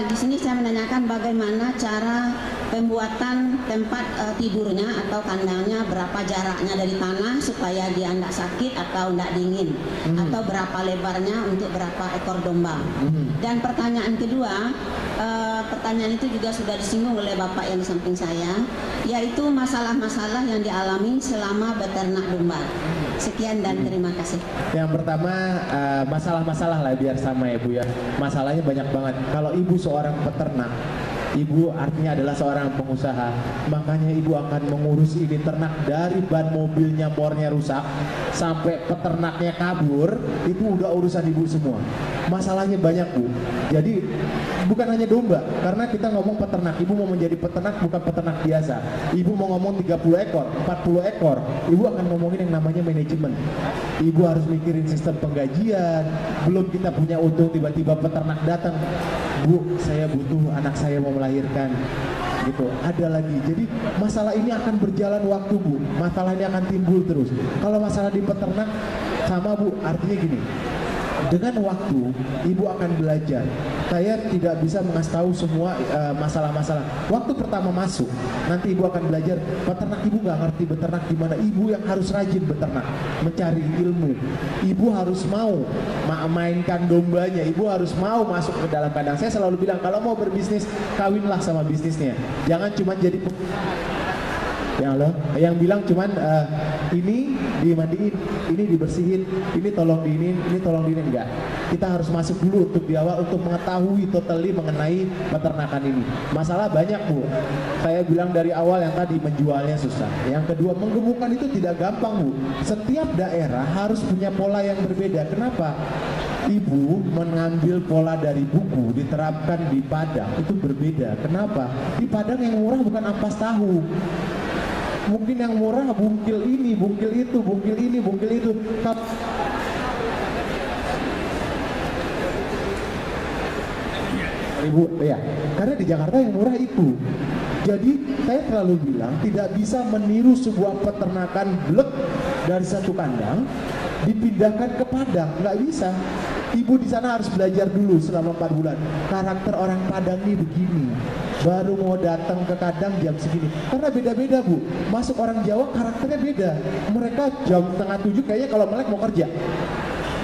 Di sini saya menanyakan bagaimana cara pembuatan tempat tidurnya atau kandangnya, berapa jaraknya dari tanah supaya dia tidak sakit atau tidak dingin, atau berapa lebarnya untuk berapa ekor domba. Dan pertanyaan kedua, pertanyaan itu juga sudah disinggung oleh Bapak yang di samping saya, yaitu masalah-masalah yang dialami selama beternak domba. Sekian dan terima kasih. Yang pertama masalah-masalah lah biar sama ya Bu ya. Masalahnya banyak banget. Kalau ibu seorang peternak Ibu artinya adalah seorang pengusaha, makanya ibu akan mengurus ini ternak dari ban mobilnya bornya rusak sampai peternaknya kabur, itu udah urusan ibu semua. Masalahnya banyak bu, jadi bukan hanya domba, karena kita ngomong peternak, ibu mau menjadi peternak bukan peternak biasa. Ibu mau ngomong 30 ekor, 40 ekor, ibu akan ngomongin yang namanya manajemen. Ibu harus mikirin sistem penggajian, belum kita punya untung tiba-tiba peternak datang, bu saya butuh anak saya mau melahirkan gitu, ada lagi. Jadi masalah ini akan berjalan waktu bu, masalah ini akan timbul terus. Kalau masalah di peternak sama bu, artinya gini, dengan waktu ibu akan belajar. Saya tidak bisa mengasih tahu semua masalah-masalah. Waktu pertama masuk, nanti ibu akan belajar. Peternak ibu nggak ngerti beternak gimana, ibu yang harus rajin beternak, mencari ilmu. Ibu harus mau mainkan dombanya, ibu harus mau masuk ke dalam kandang. Saya selalu bilang kalau mau berbisnis, kawinlah sama bisnisnya. Jangan cuma jadi yang bilang cuman ini dimandiin, ini dibersihin, ini tolong diinin, ini tolong diinin, enggak. Kita harus masuk dulu untuk di awal untuk mengetahui totally mengenai peternakan ini. Masalah banyak bu. Saya bilang dari awal yang tadi menjualnya susah. Yang kedua, menggemukkan itu tidak gampang bu. Setiap daerah harus punya pola yang berbeda. Kenapa? Ibu mengambil pola dari buku diterapkan di Padang itu berbeda. Kenapa? Di Padang yang murah bukan ampas tahu. Mungkin yang murah bungkil ini, bungkil itu, bungkil ini, bungkil itu. Ibu, ya, karena di Jakarta yang murah itu. Jadi saya selalu bilang tidak bisa meniru sebuah peternakan blek dari satu kandang dipindahkan ke Padang, nggak bisa. Ibu di sana harus belajar dulu selama 4 bulan. Karakter orang Padang ini begini. Baru mau datang ke kandang jam segini. Karena beda-beda bu. Masuk orang Jawa karakternya beda. Mereka jam 6:30 kayaknya kalau melek mau kerja.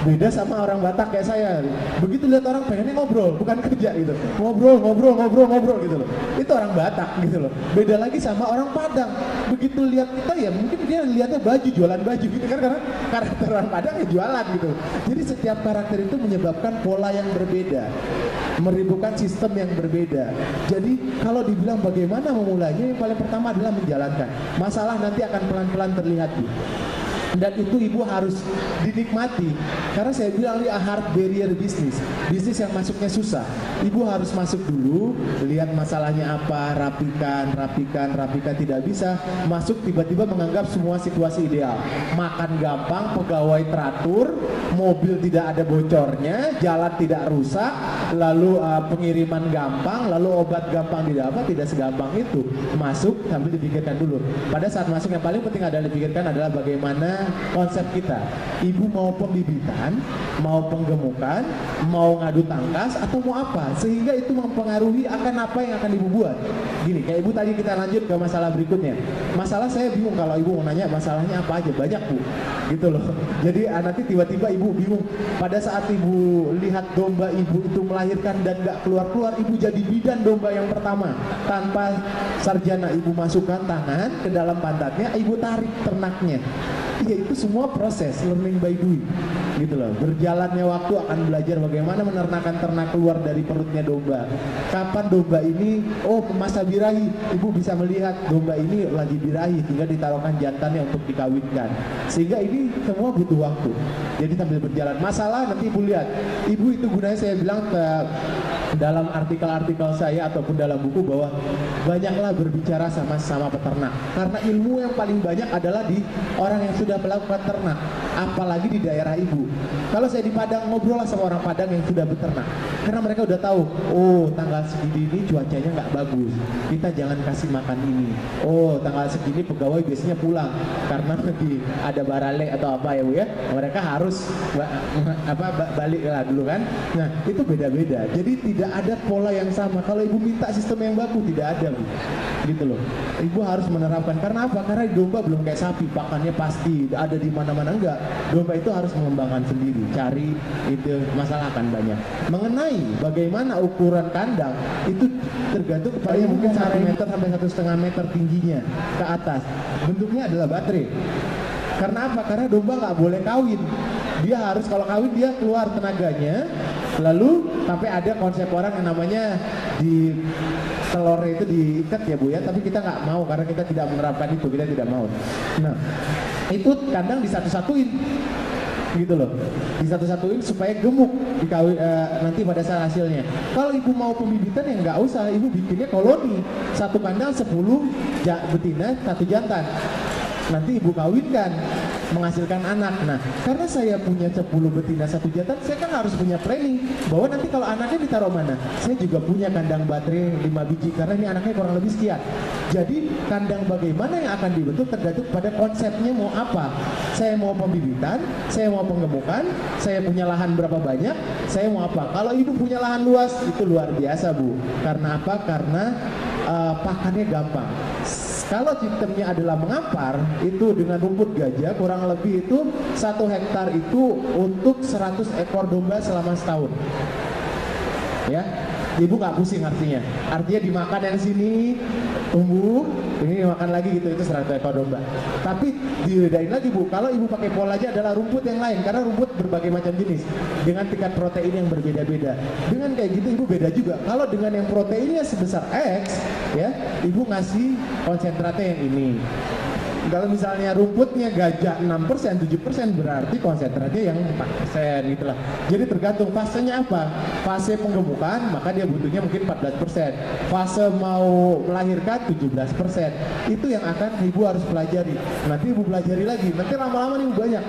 Beda sama orang Batak kayak saya. Begitu lihat orang pengennya ngobrol, bukan kerja gitu. Ngobrol gitu loh. Itu orang Batak gitu loh. Beda lagi sama orang Padang. Begitu lihat kita ya mungkin dia lihatnya baju, jualan baju gitu kan, karena karakter orang Padang ya jualan gitu. Jadi setiap karakter itu menyebabkan pola yang berbeda, meribukan sistem yang berbeda. Jadi kalau dibilang bagaimana memulainya, yang paling pertama adalah menjalankan. Masalah nanti akan pelan-pelan terlihat bu. Dan itu ibu harus dinikmati. Karena saya bilang ini hard barrier bisnis yang masuknya susah. Ibu harus masuk dulu, lihat masalahnya apa, rapikan. Tidak bisa masuk tiba-tiba menganggap semua situasi ideal. Makan gampang, pegawai teratur, mobil tidak ada bocornya, jalan tidak rusak, lalu pengiriman gampang, lalu obat gampang didapat. Tidak segampang itu. Masuk sambil dipikirkan dulu. Pada saat masuk yang paling penting adalah dipikirkan adalah bagaimana konsep kita. Ibu mau pembibitan, mau penggemukan, mau ngadu tangkas, atau mau apa, sehingga itu mempengaruhi akan apa yang akan ibu buat. Gini, kayak ibu tadi, kita lanjut ke masalah berikutnya. Masalah saya bingung kalau ibu mau nanya masalahnya apa aja, banyak bu, gitu loh. Jadi nanti tiba-tiba ibu bingung. Pada saat ibu lihat domba ibu itu melahirkan dan gak keluar-keluar, ibu jadi bidan domba yang pertama. Tanpa sarjana, ibu masukkan tangan ke dalam pantatnya, ibu tarik ternaknya. Ya itu semua proses learning by doing gitu loh. Berjalannya waktu akan belajar bagaimana menernakan ternak keluar dari perutnya domba. Kapan domba ini masa birahi, ibu bisa melihat domba ini lagi birahi sehingga ditaruhkan jantannya untuk dikawinkan. Sehingga ini semua butuh waktu. Jadi sambil berjalan. Masalah nanti ibu lihat. Ibu itu gunanya saya bilang dalam artikel-artikel saya ataupun dalam buku bahwa banyaklah berbicara sama peternak. Karena ilmu yang paling banyak adalah di orang yang sudah melakukan ternak, apalagi di daerah ibu. Kalau saya di Padang, ngobrol sama orang Padang yang sudah beternak, karena mereka udah tahu, tanggal segini ini cuacanya nggak bagus, kita jangan kasih makan ini. Tanggal segini pegawai biasanya pulang karena lagi ada barale atau apa ya bu ya, mereka harus balik lah dulu kan. Nah itu beda-beda. Jadi tidak ada pola yang sama. Kalau ibu minta sistem yang baku, tidak ada bu, gitu loh. Ibu harus menerapkan. Karena apa? Karena domba belum kayak sapi, pakannya pasti ada di mana-mana, enggak. Domba itu harus mengembangkan sendiri, cari itu, masalah akan banyak. Mengenai bagaimana ukuran kandang itu tergantung kepada mungkin 1 meter sampai 1,5 meter tingginya ke atas. Bentuknya adalah baterai. Karena apa? Karena domba nggak boleh kawin. Dia harus, kalau kawin dia keluar tenaganya, Lalu sampai ada konsep orang yang namanya di telurnya itu diikat ya Bu ya, tapi kita nggak mau karena kita tidak menerapkan itu, kita tidak mau. Nah, itu kandang disatu-satuin gitu loh, disatu-satuin supaya gemuk nanti pada saat hasilnya. Kalau ibu mau pembibitan ya nggak usah, ibu bikinnya koloni, satu kandang 10 betina, 1 jantan. Nanti ibu kawinkan, menghasilkan anak. Nah, karena saya punya 10 betina 1 jantan, saya kan harus punya planning bahwa nanti kalau anaknya ditaruh mana. Saya juga punya kandang baterai 5 biji karena ini anaknya kurang lebih sekian. Jadi kandang bagaimana yang akan dibentuk tergantung pada konsepnya mau apa. Saya mau pembibitan, saya mau penggemukan, saya punya lahan berapa banyak, saya mau apa. Kalau ibu punya lahan luas itu luar biasa Bu. Karena apa? Karena pakannya gampang. Kalau sistemnya adalah mengampar, itu dengan rumput gajah kurang lebih itu 1 hektar itu untuk 100 ekor domba selama setahun. Ya, ibu nggak pusing artinya. Artinya dimakan yang sini, tumbuh, ini dimakan lagi gitu, itu 100 ekor domba. Tapi dibedain lagi Bu, kalau ibu pakai polanya adalah rumput yang lain, karena rumput berbagai macam jenis dengan tingkat protein yang berbeda-beda. Dengan kayak gitu ibu beda juga. Kalau dengan yang proteinnya sebesar X, ya, ibu ngasih konsentratnya yang ini. Kalau misalnya rumputnya gajah 6%, 7% berarti konsentratnya yang 4% gitulah. Jadi tergantung fasenya apa. Fase penggemukan maka dia butuhnya mungkin 14%. Fase mau melahirkan 17%. Itu yang akan ibu harus pelajari. Nanti ibu pelajari lagi. Nanti lama-lama nih banyak.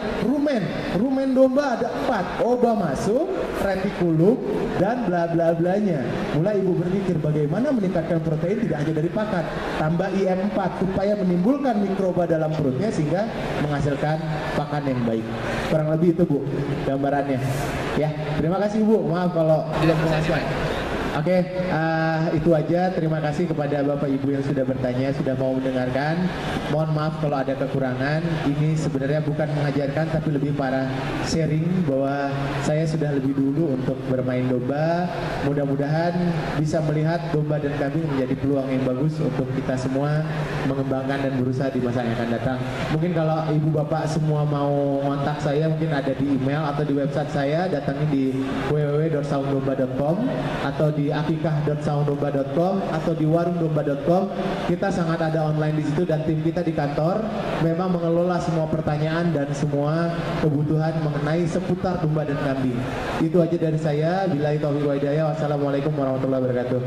Rumen domba ada 4. Oba masuk, retikulum dan bla bla blanya. Mulai ibu berpikir bagaimana meningkatkan protein tidak hanya dari pakan. Tambah IM4 supaya menimbulkan mikroba dalam perutnya sehingga menghasilkan pakan yang baik. Kurang lebih itu Bu gambarannya. Ya, terima kasih Bu. Maaf kalau tidak berhasil. Oke, itu aja. Terima kasih kepada Bapak Ibu yang sudah bertanya, sudah mau mendengarkan. Mohon maaf kalau ada kekurangan. Ini sebenarnya bukan mengajarkan, tapi lebih para sharing bahwa saya sudah lebih dulu untuk bermain domba. Mudah-mudahan bisa melihat domba dan kambing menjadi peluang yang bagus untuk kita semua mengembangkan dan berusaha di masa yang akan datang. Mungkin kalau Ibu Bapak semua mau kontak saya, mungkin ada di email atau di website saya. Datangi di www.saungdomba.com atau di akikah.saungdomba.com atau di warungdomba.com. Kita sangat ada online di situ dan tim kita di kantor memang mengelola semua pertanyaan dan semua kebutuhan mengenai seputar domba dan kambing. Itu aja dari saya. Billahi taufiq wal hidayah. Wassalamualaikum warahmatullahi wabarakatuh.